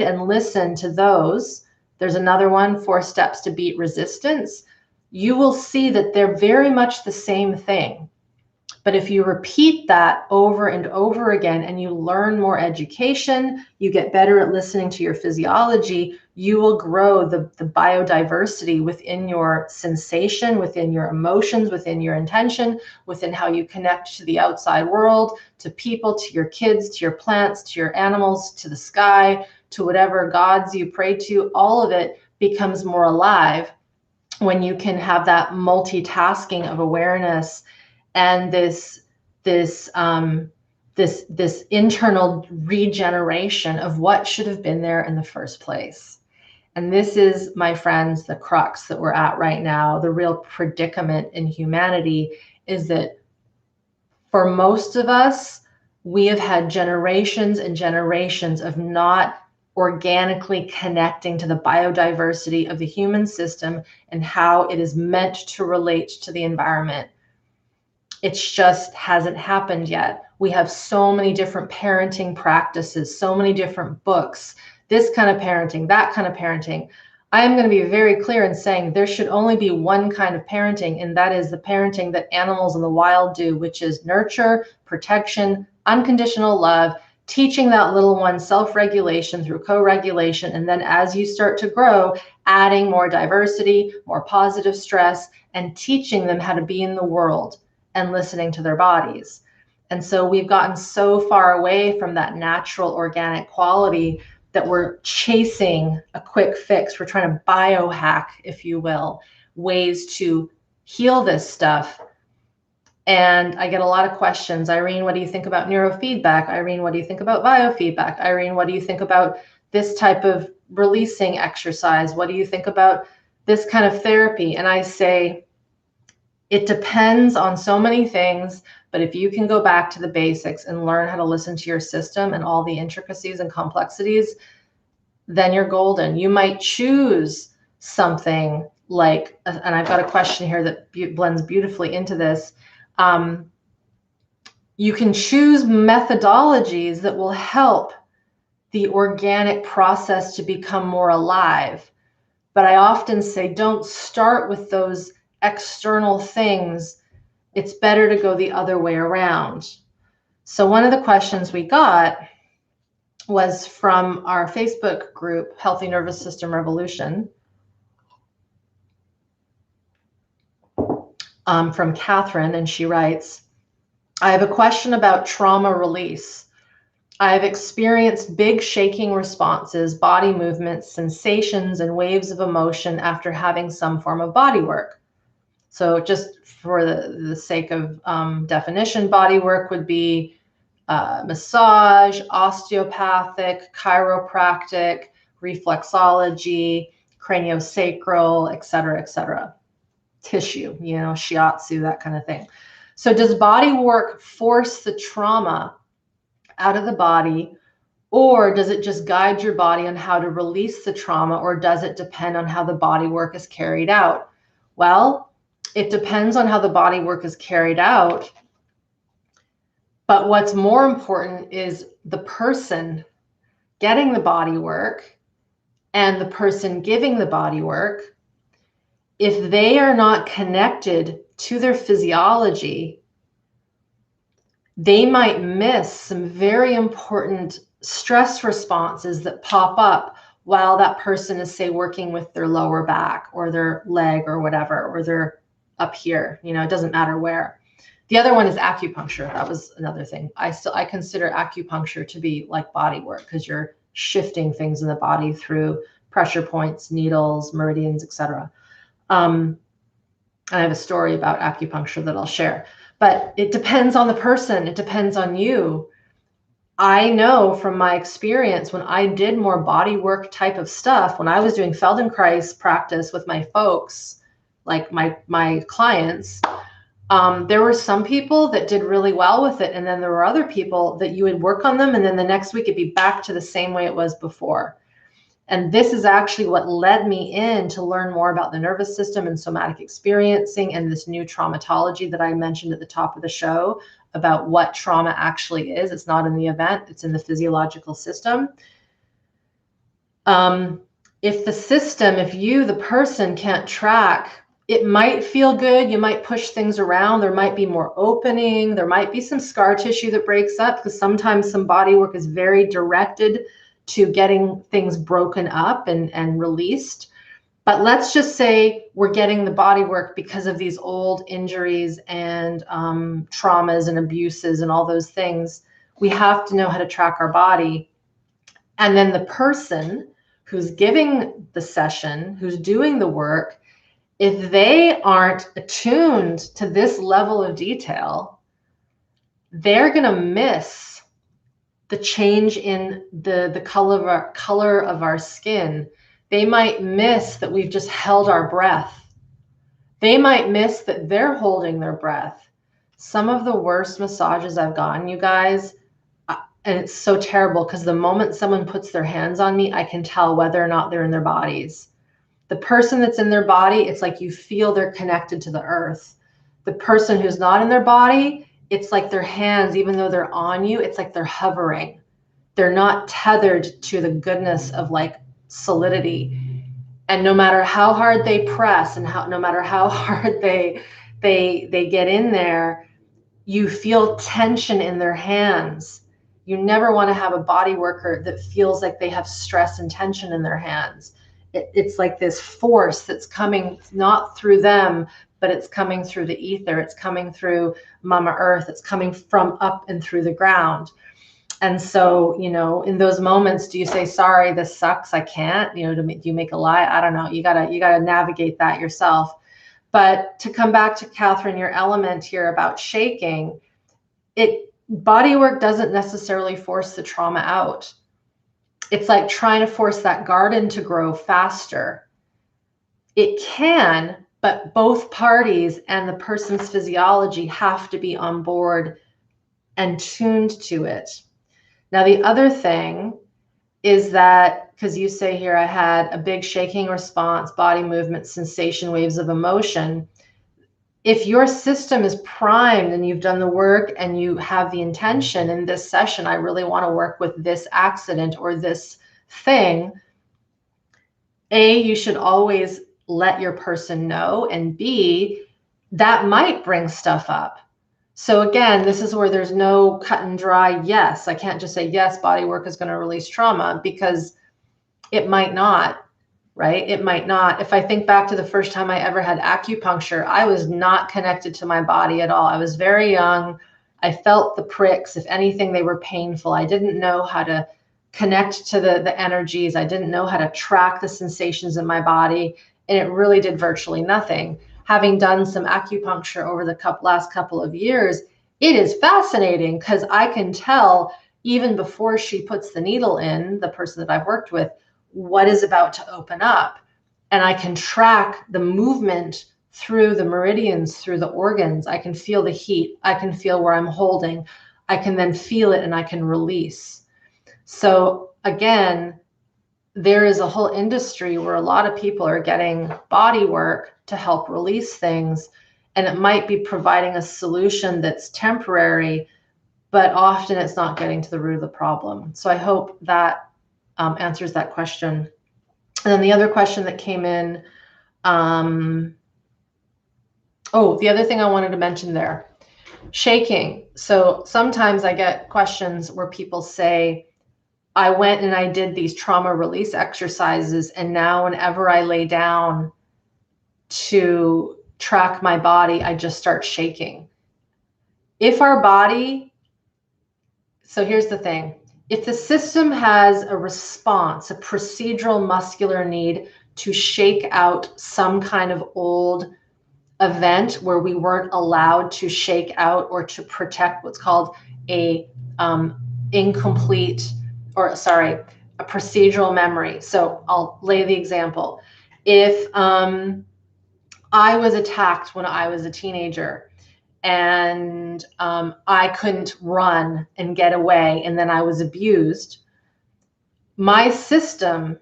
and listen to those, there's another one, 4 steps to beat resistance. You will see that they're very much the same thing. But if you repeat that over and over again and you learn more education, you get better at listening to your physiology, you will grow the biodiversity within your sensation, within your emotions, within your intention, within how you connect to the outside world, to people, to your kids, to your plants, to your animals, to the sky, to whatever gods you pray to. All of it becomes more alive when you can have that multitasking of awareness and this internal regeneration of what should have been there in the first place. And this is, my friends, the crux that we're at right now. The real predicament in humanity is that for most of us, we have had generations and generations of not organically connecting to the biodiversity of the human system and how it is meant to relate to the environment. It just hasn't happened yet. We have so many different parenting practices, so many different books, this kind of parenting, that kind of parenting. I am going to be very clear in saying there should only be one kind of parenting, and that is the parenting that animals in the wild do, which is nurture, protection, unconditional love, teaching that little one self-regulation through co-regulation. And then as you start to grow, adding more diversity, more positive stress, and teaching them how to be in the world and listening to their bodies. And so we've gotten so far away from that natural organic quality that we're chasing a quick fix. We're trying to biohack, if you will, ways to heal this stuff. And I get a lot of questions. Irene, what do you think about neurofeedback? Irene, what do you think about biofeedback? Irene, what do you think about this type of releasing exercise? What do you think about this kind of therapy? And I say, it depends on so many things, but if you can go back to the basics and learn how to listen to your system and all the intricacies and complexities, then you're golden. You might choose something like, and I've got a question here that blends beautifully into this. You can choose methodologies that will help the organic process to become more alive. But I often say, don't start with those external things. It's better to go the other way around. So one of the questions we got was from our Facebook group, Healthy Nervous System Revolution, from Catherine, and she writes, I have a question about trauma release. I have experienced big shaking responses, body movements, sensations, and waves of emotion after having some form of body work. So just for the sake of definition, body work would be massage, osteopathic, chiropractic, reflexology, craniosacral, et cetera, tissue, shiatsu, that kind of thing. So does body work force the trauma out of the body, or does it just guide your body on how to release the trauma, or does it depend on how the body work is carried out? Well, it depends on how the body work is carried out. But what's more important is the person getting the body work and the person giving the body work. If they are not connected to their physiology, they might miss some very important stress responses that pop up while that person is, say, working with their lower back or their leg or whatever, or they're up here, it doesn't matter where. The other one is acupuncture. That was another thing. I consider acupuncture to be like body work, because you're shifting things in the body through pressure points, needles, meridians, etc. I have a story about acupuncture that I'll share, but it depends on the person. It depends on you. I know from my experience, when I did more body work type of stuff, when I was doing Feldenkrais practice with my folks, like my clients, there were some people that did really well with it. And then there were other people that you would work on them, and then the next week it'd be back to the same way it was before. And this is actually what led me in to learn more about the nervous system and somatic experiencing and this new traumatology that I mentioned at the top of the show about what trauma actually is. It's not in the event, it's in the physiological system. If the system, if you, the person, can't track, it might feel good. You might push things around. There might be more opening. There might be some scar tissue that breaks up, because sometimes some body work is very directed to getting things broken up and released. But let's just say we're getting the body work because of these old injuries and traumas and abuses and all those things. We have to know how to track our body. And then the person who's giving the session, who's doing the work, if they aren't attuned to this level of detail, they're going to miss the change in the color of our skin. They might miss that we've just held our breath. They might miss that they're holding their breath. Some of the worst massages I've gotten, you guys, and it's so terrible because the moment someone puts their hands on me, I can tell whether or not they're in their bodies. The person that's in their body, it's like you feel they're connected to the earth. The person who's not in their body, it's like their hands, even though they're on you, it's like they're hovering. They're not tethered to the goodness of like solidity. And no matter how hard they press and no matter how hard they get in there, you feel tension in their hands. You never want to have a body worker that feels like they have stress and tension in their hands. It's like this force that's coming not through them, but it's coming through the ether. It's coming through Mama Earth. It's coming from up and through the ground. And so, you know, in those moments, do you say, sorry, this sucks, I can't, you know, do you make a lie? I don't know. You gotta navigate that yourself. But to come back to Catherine, your element here about shaking, body work doesn't necessarily force the trauma out. It's like trying to force that garden to grow faster. It can, but both parties and the person's physiology have to be on board and tuned to it. Now, the other thing is that, because you say here, I had a big shaking response, body movement, sensation, waves of emotion. If your system is primed and you've done the work and you have the intention in this session, I really want to work with this accident or this thing, A, you should always let your person know, and B, that might bring stuff up. So again, this is where there's no cut and dry yes. I can't just say, yes, body work is going to release trauma, because it might not. Right? It might not. If I think back to the first time I ever had acupuncture, I was not connected to my body at all. I was very young. I felt the pricks. If anything, they were painful. I didn't know how to connect to the energies. I didn't know how to track the sensations in my body. And it really did virtually nothing. Having done some acupuncture over the last couple of years, it is fascinating because I can tell even before she puts the needle in, the person that I've worked with, what is about to open up. And I can track the movement through the meridians, through the organs. I can feel the heat. I can feel where I'm holding. I can then feel it and I can release. So again, there is a whole industry where a lot of people are getting body work to help release things. And it might be providing a solution that's temporary, but often it's not getting to the root of the problem. So I hope that answers that question. And then the other question that came in, the other thing I wanted to mention there, shaking. So sometimes I get questions where people say, I went and I did these trauma release exercises, and now whenever I lay down to track my body, I just start shaking. If our body, so here's the thing, if the system has a response, a procedural muscular need to shake out some kind of old event where we weren't allowed to shake out or to protect what's called a procedural memory. So I'll lay the example. If I was attacked when I was a teenager, and I couldn't run and get away, and then I was abused, my system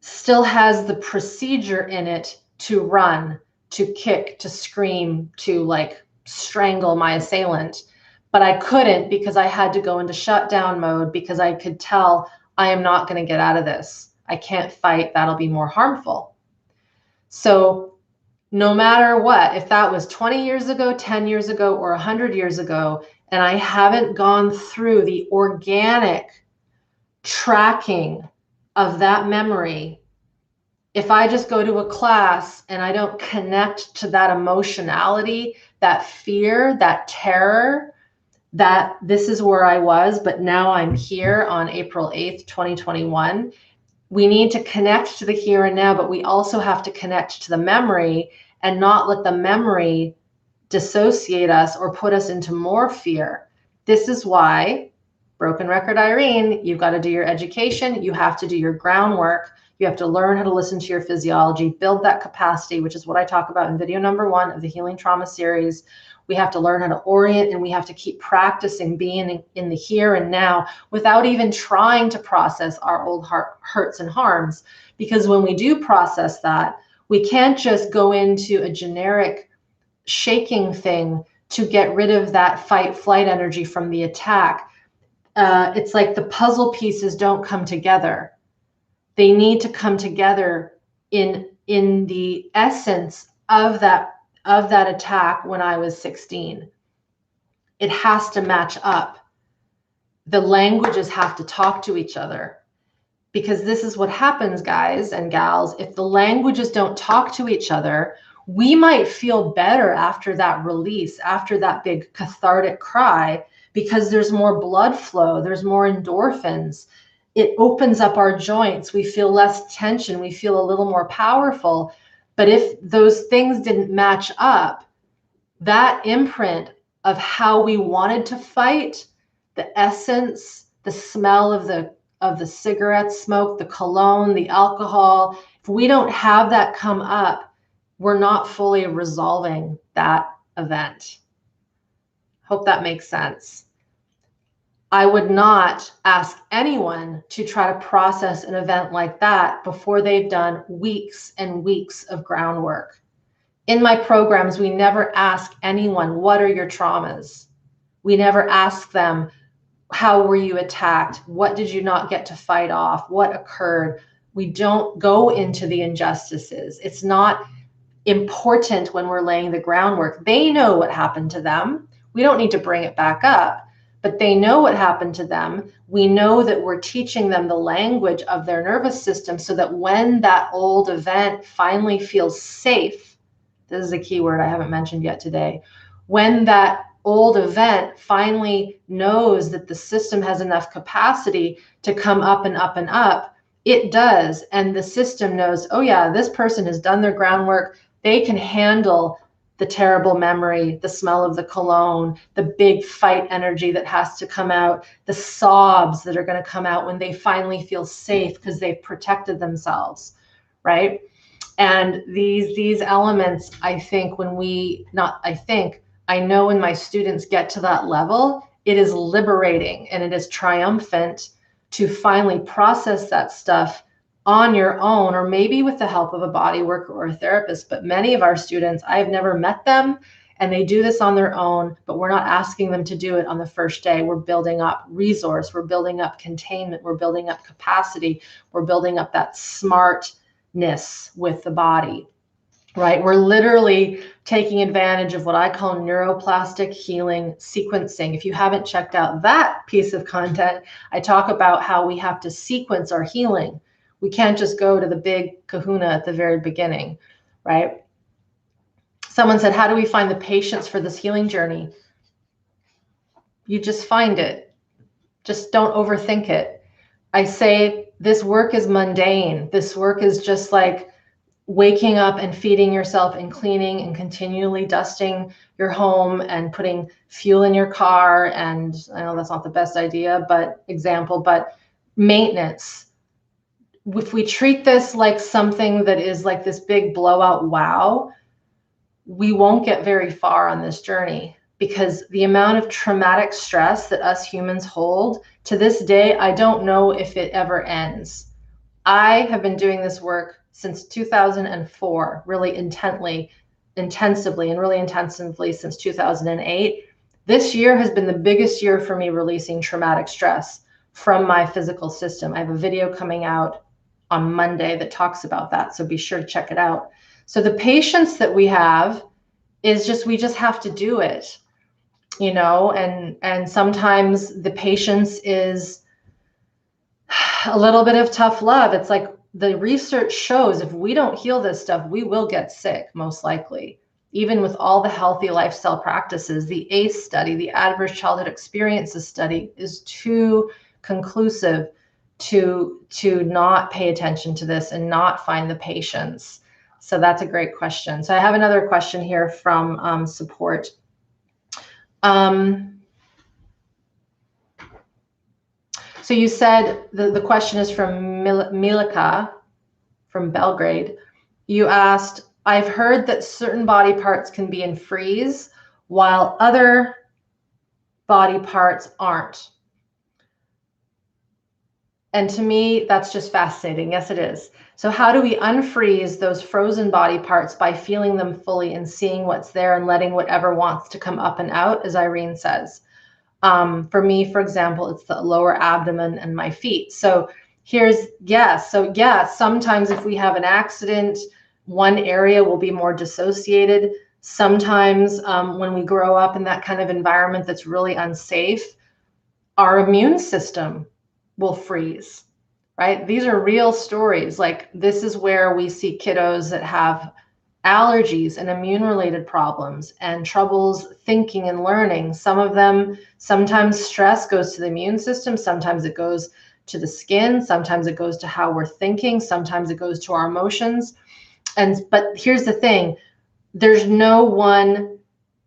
still has the procedure in it to run, to kick, to scream, to like strangle my assailant. But I couldn't because I had to go into shutdown mode because I could tell I am not going to get out of this. I can't fight. That'll be more harmful. So no matter what, if that was 20 years ago, 10 years ago, or 100 years ago, and I haven't gone through the organic tracking of that memory, if I just go to a class and I don't connect to that emotionality, that fear, that terror, that this is where I was, but now I'm here on April 8th, 2021. We need to connect to the here and now, but we also have to connect to the memory and not let the memory dissociate us or put us into more fear. This is why, broken record Irene, you've got to do your education. You have to do your groundwork. You have to learn how to listen to your physiology, build that capacity, which is what I talk about in video number 1 of the Healing Trauma series. We have to learn how to orient, and we have to keep practicing being in the here and now without even trying to process our old hurts and harms. Because when we do process that, we can't just go into a generic shaking thing to get rid of that fight flight energy from the attack. It's like the puzzle pieces don't come together. They need to come together in the essence of that attack when I was 16. It has to match up. The languages have to talk to each other, because this is what happens, guys and gals. If the languages don't talk to each other, we might feel better after that release, after that big cathartic cry, because there's more blood flow, there's more endorphins. It opens up our joints. We feel less tension. We feel a little more powerful. But if those things didn't match up, that imprint of how we wanted to fight, the essence, the smell of the cigarette smoke, the cologne, the alcohol, if we don't have that come up, we're not fully resolving that event. Hope that makes sense. I would not ask anyone to try to process an event like that before they've done weeks and weeks of groundwork. In my programs, we never ask anyone, what are your traumas? We never ask them, how were you attacked? What did you not get to fight off? What occurred? We don't go into the injustices. It's not important when we're laying the groundwork. They know what happened to them. We don't need to bring it back up, but they know what happened to them. We know that we're teaching them the language of their nervous system so that when that old event finally feels safe, this is a key word I haven't mentioned yet today, when that old event finally knows that the system has enough capacity to come up and up and up, it does. And the system knows, oh yeah, this person has done their groundwork. They can handle the terrible memory, the smell of the cologne, the big fight energy that has to come out, the sobs that are going to come out when they finally feel safe because they've protected themselves, right? And these elements, I think I know when my students get to that level, it is liberating and it is triumphant to finally process that stuff on your own, or maybe with the help of a body worker or a therapist. But many of our students, I've never met them and they do this on their own, but we're not asking them to do it on the first day. We're building up resource, we're building up containment, we're building up capacity, we're building up that smartness with the body, right? We're literally taking advantage of what I call neuroplastic healing sequencing. If you haven't checked out that piece of content, I talk about how we have to sequence our healing. We can't just go to the big kahuna at the very beginning, right? Someone said, how do we find the patience for this healing journey? You just find it. Just don't overthink it. I say this work is mundane. This work is just like waking up and feeding yourself and cleaning and continually dusting your home and putting fuel in your car. And I know that's not the best idea, but maintenance. If we treat this like something that is like this big blowout wow, we won't get very far on this journey, because the amount of traumatic stress that us humans hold to this day, I don't know if it ever ends. I have been doing this work since 2004, really intensively, and really intensively since 2008. This year has been the biggest year for me releasing traumatic stress from my physical system. I have a video coming out on Monday that talks about that, so be sure to check it out. So the patience that we have is just, we just have to do it, you know, and sometimes the patience is a little bit of tough love. It's like the research shows if we don't heal this stuff, we will get sick, most likely. Even with all the healthy lifestyle practices, the ACE study, the Adverse Childhood Experiences study, is too conclusive to not pay attention to this and not find the patience. So that's a great question. So I have another question here from support. So you said the question is from Milika from Belgrade. You asked, I've heard that certain body parts can be in freeze while other body parts aren't. And to me, that's just fascinating. Yes, it is. So how do we unfreeze those frozen body parts by feeling them fully and seeing what's there and letting whatever wants to come up and out, as Irene says? For me, for example, it's the lower abdomen and my feet. So here's, yes. So yeah, sometimes if we have an accident, one area will be more dissociated. Sometimes when we grow up in that kind of environment that's really unsafe, our immune system will freeze, right? These are real stories. Like, this is where we see kiddos that have allergies and immune-related problems and troubles thinking and learning. Some of them, sometimes stress goes to the immune system, sometimes it goes to the skin, sometimes it goes to how we're thinking, sometimes it goes to our emotions. But here's the thing, there's no one,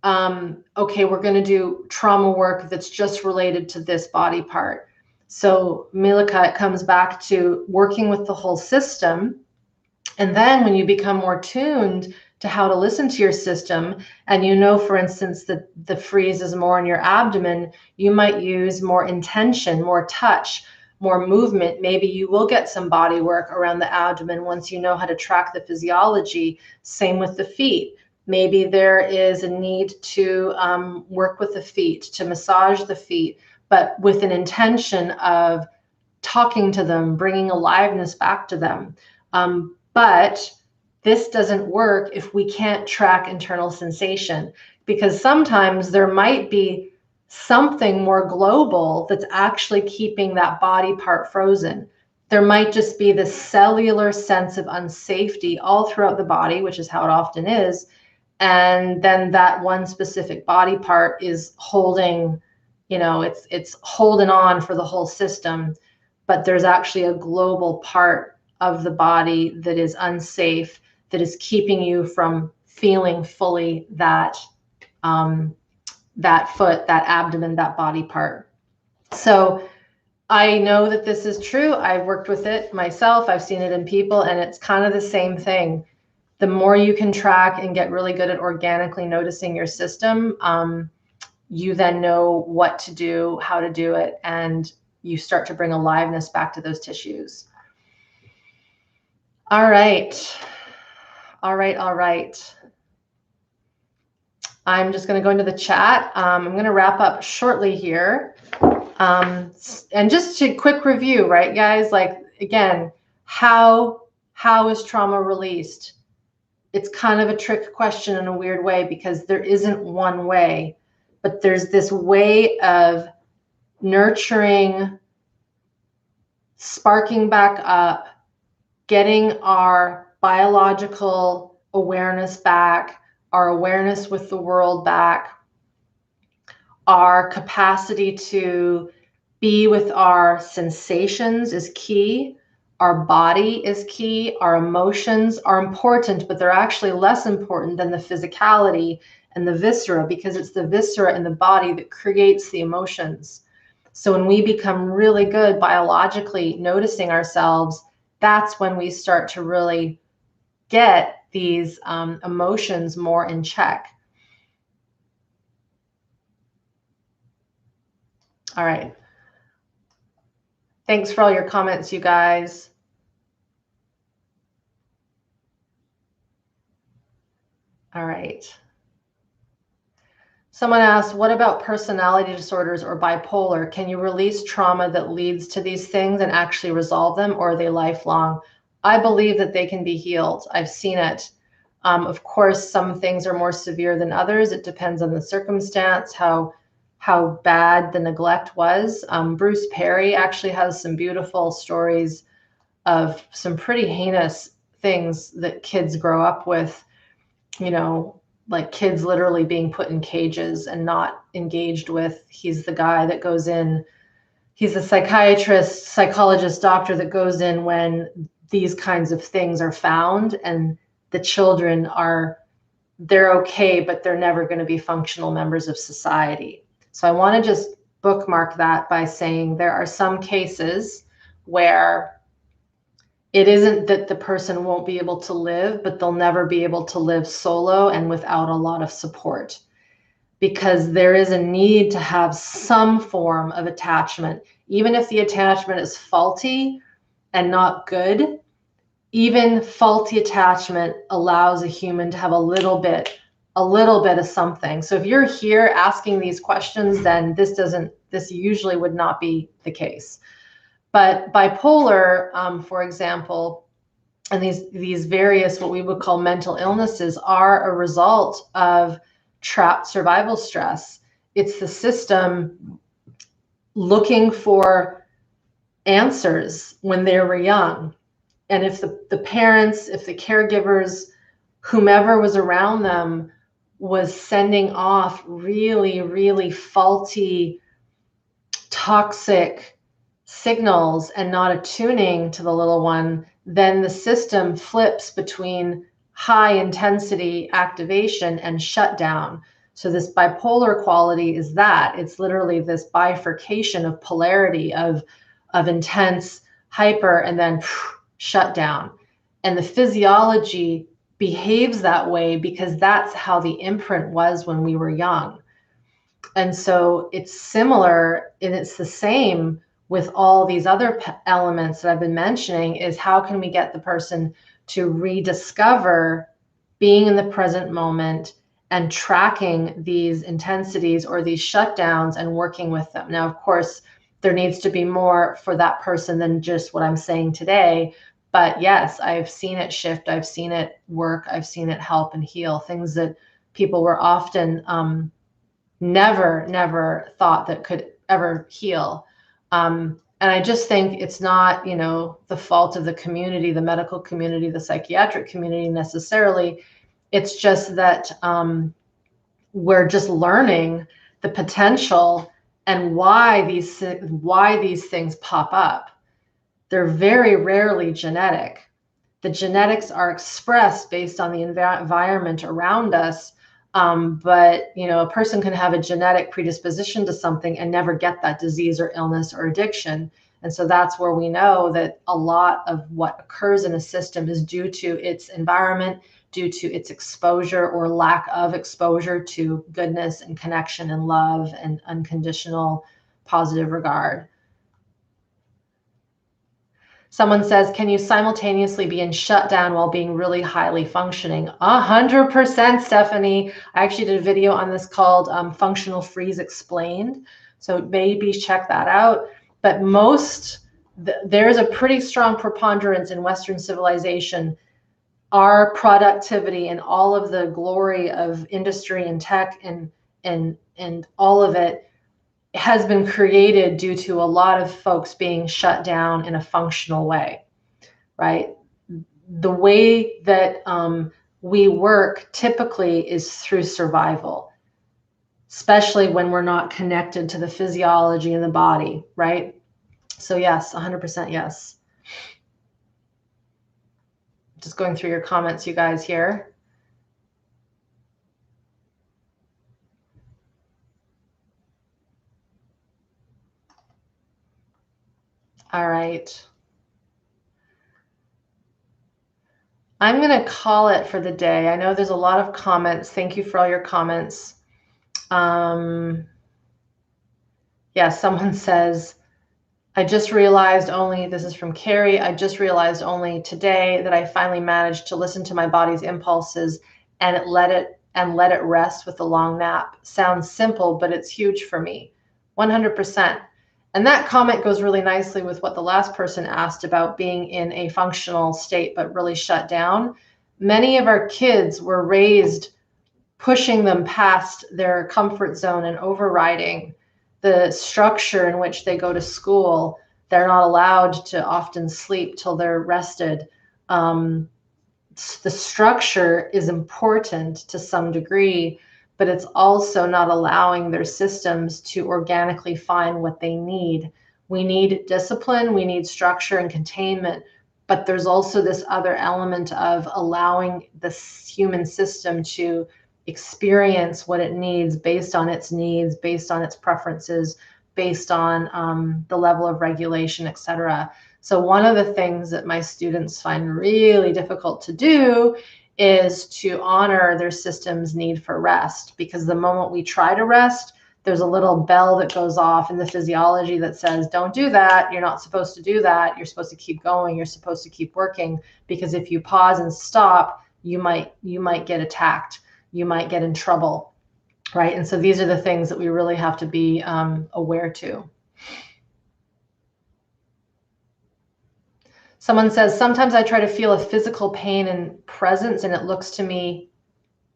okay, we're going to do trauma work that's just related to this body part. So Milika, it comes back to working with the whole system. And then when you become more tuned to how to listen to your system, and you know, for instance, that the freeze is more in your abdomen, you might use more intention, more touch, more movement. Maybe you will get some body work around the abdomen once you know how to track the physiology. Same with the feet. Maybe there is a need to work with the feet, to massage the feet, but with an intention of talking to them, bringing aliveness back to them. But this doesn't work if we can't track internal sensation, because sometimes there might be something more global that's actually keeping that body part frozen. There might just be this cellular sense of unsafety all throughout the body, which is how it often is. And then that one specific body part is holding, you know, it's holding on for the whole system. But there's actually a global part of the body that is unsafe, that is keeping you from feeling fully that that foot, that abdomen, that body part. So I know that this is true. I've worked with it myself. I've seen it in people, and it's kind of the same thing. The more you can track and get really good at organically noticing your system, you then know what to do, how to do it, and you start to bring aliveness back to those tissues. All right. All right. All right. I'm just going to go into the chat. I'm going to wrap up shortly here. And just a quick review, right, guys? Like, again, how is trauma released? It's kind of a trick question in a weird way, because there isn't one way, but there's this way of nurturing, sparking back up, getting our biological awareness back, our awareness with the world back, our capacity to be with our sensations is key. Our body is key. Our emotions are important, but they're actually less important than the physicality and the viscera, because it's the viscera in the body that creates the emotions. So when we become really good biologically noticing ourselves, that's when we start to really get these emotions more in check. All right. Thanks for all your comments, you guys. All right. Someone asked, what about personality disorders or bipolar? Can you release trauma that leads to these things and actually resolve them, or are they lifelong? I believe that they can be healed. I've seen it. Of course, some things are more severe than others. It depends on the circumstance, how bad the neglect was. Bruce Perry actually has some beautiful stories of some pretty heinous things that kids grow up with, you know, like kids literally being put in cages and not engaged with. He's the guy that goes in, he's a psychiatrist, psychologist, doctor that goes in when these kinds of things are found, and the children are, they're okay, but they're never going to be functional members of society. So I want to just bookmark that by saying there are some cases where it isn't that the person won't be able to live, but they'll never be able to live solo and without a lot of support, because there is a need to have some form of attachment. Even if the attachment is faulty and not good, even faulty attachment allows a human to have a little bit of something. So if you're here asking these questions, then this usually would not be the case. But bipolar, for example, and these various what we would call mental illnesses are a result of trapped survival stress. It's the system looking for answers when they were young. And if the parents, if the caregivers, whomever was around them was sending off really, really faulty, toxic signals and not attuning to the little one, then the system flips between high intensity activation and shutdown. So this bipolar quality is that it's literally this bifurcation of polarity of intense hyper and then shut down. And the physiology behaves that way because that's how the imprint was when we were young. And so it's similar, and it's the same with all these other elements that I've been mentioning, is how can we get the person to rediscover being in the present moment and tracking these intensities or these shutdowns and working with them. Now, of course, there needs to be more for that person than just what I'm saying today. But yes, I've seen it shift. I've seen it work. I've seen it help and heal things that people were often never thought that could ever heal. And I just think it's not, the fault of the community, the medical community, the psychiatric community necessarily. It's just that we're just learning the potential and why these things pop up. They're very rarely genetic. The genetics are expressed based on the environment around us. But a person can have a genetic predisposition to something and never get that disease or illness or addiction. And so that's where we know that a lot of what occurs in a system is due to its environment, due to its exposure or lack of exposure to goodness and connection and love and unconditional positive regard. Someone says, can you simultaneously be in shutdown while being really highly functioning? 100%, Stephanie. I actually did a video on this called Functional Freeze Explained. So maybe check that out. But there's a pretty strong preponderance in Western civilization. Our productivity and all of the glory of industry and tech and all of it has been created due to a lot of folks being shut down in a functional way, right? The way that we work typically is through survival, especially when we're not connected to the physiology in the body, right? So yes, 100% yes. Just going through your comments, you guys here. All right. I'm going to call it for the day. I know there's a lot of comments. Thank you for all your comments. Yeah, someone says, I just realized only, this is from Carrie, I just realized only today that I finally managed to listen to my body's impulses and let it rest with a long nap. Sounds simple, but it's huge for me. 100%. And that comment goes really nicely with what the last person asked about being in a functional state but really shut down. Many of our kids were raised pushing them past their comfort zone and overriding the structure in which they go to school. They're not allowed to often sleep till they're rested. The structure is important to some degree, but it's also not allowing their systems to organically find what they need. We need discipline, we need structure and containment, but there's also this other element of allowing the human system to experience what it needs, based on its preferences, based on the level of regulation, etc. So one of the things that my students find really difficult to do is to honor their system's need for rest, because the moment we try to rest, there's a little bell that goes off in the physiology that says, don't do that. You're not supposed to do that. You're supposed to keep going. You're supposed to keep working, because if you pause and stop, you might get attacked. You might get in trouble, right? And so these are the things that we really have to be aware to. Someone says, sometimes I try to feel a physical pain and presence, and it looks to me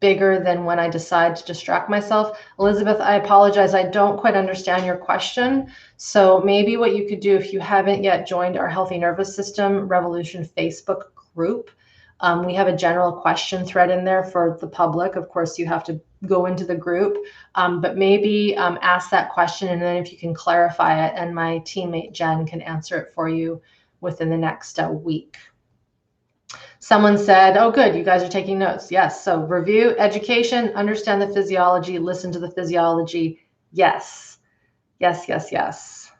bigger than when I decide to distract myself. Elizabeth, I apologize. I don't quite understand your question. So maybe what you could do, if you haven't yet joined our Healthy Nervous System Revolution Facebook group, we have a general question thread in there for the public. Of course, you have to go into the group, but maybe ask that question, and then if you can clarify it, and my teammate Jen can answer it for you within the next week. Someone said, oh, good, you guys are taking notes. Yes, so review, education, understand the physiology, listen to the physiology. Yes, yes, yes, yes.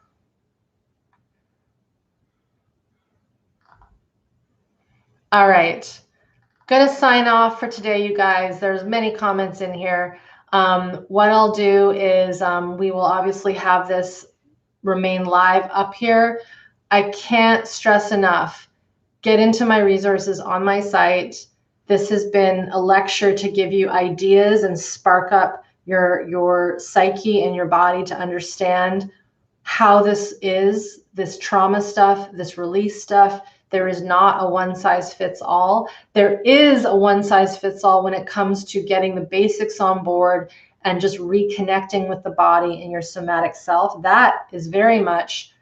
All right, gonna sign off for today, you guys. There's many comments in here. What I'll do is we will obviously have this remain live up here. I can't stress enough, get into my resources on my site. This has been a lecture to give you ideas and spark up your psyche and your body to understand how this trauma stuff, this release stuff. There is not a one size fits all. There is a one size fits all when it comes to getting the basics on board and just reconnecting with the body and your somatic self. That is very much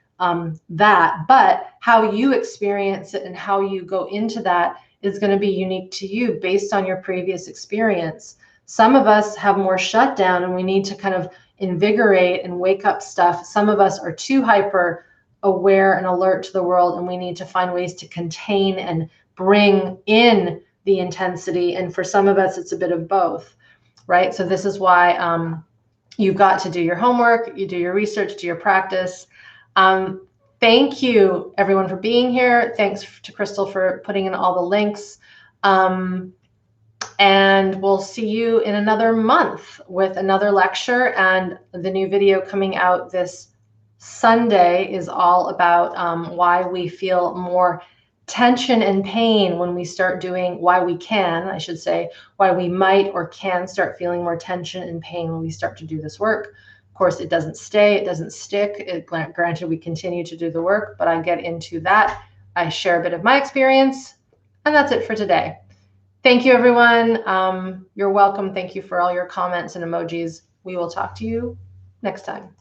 that, but how you experience it and how you go into that is going to be unique to you based on your previous experience. Some of us have more shutdown and we need to kind of invigorate and wake up stuff. Some of us are too hyper aware and alert to the world, and we need to find ways to contain and bring in the intensity. And for some of us, it's a bit of both, right? So this is why you've got to do your homework, you do your research, do your practice. Thank you, everyone, for being here. Thanks to Crystal for putting in all the links. And we'll see you in another month with another lecture. And the new video coming out this Sunday is all about why we feel more tension and pain when we start doing, why we might or can start feeling more tension and pain when we start to do this work. Of course, it doesn't stay, it doesn't stick. Granted, we continue to do the work, but I get into that. I share a bit of my experience, and that's it for today. Thank you, everyone. You're welcome. Thank you for all your comments and emojis. We will talk to you next time.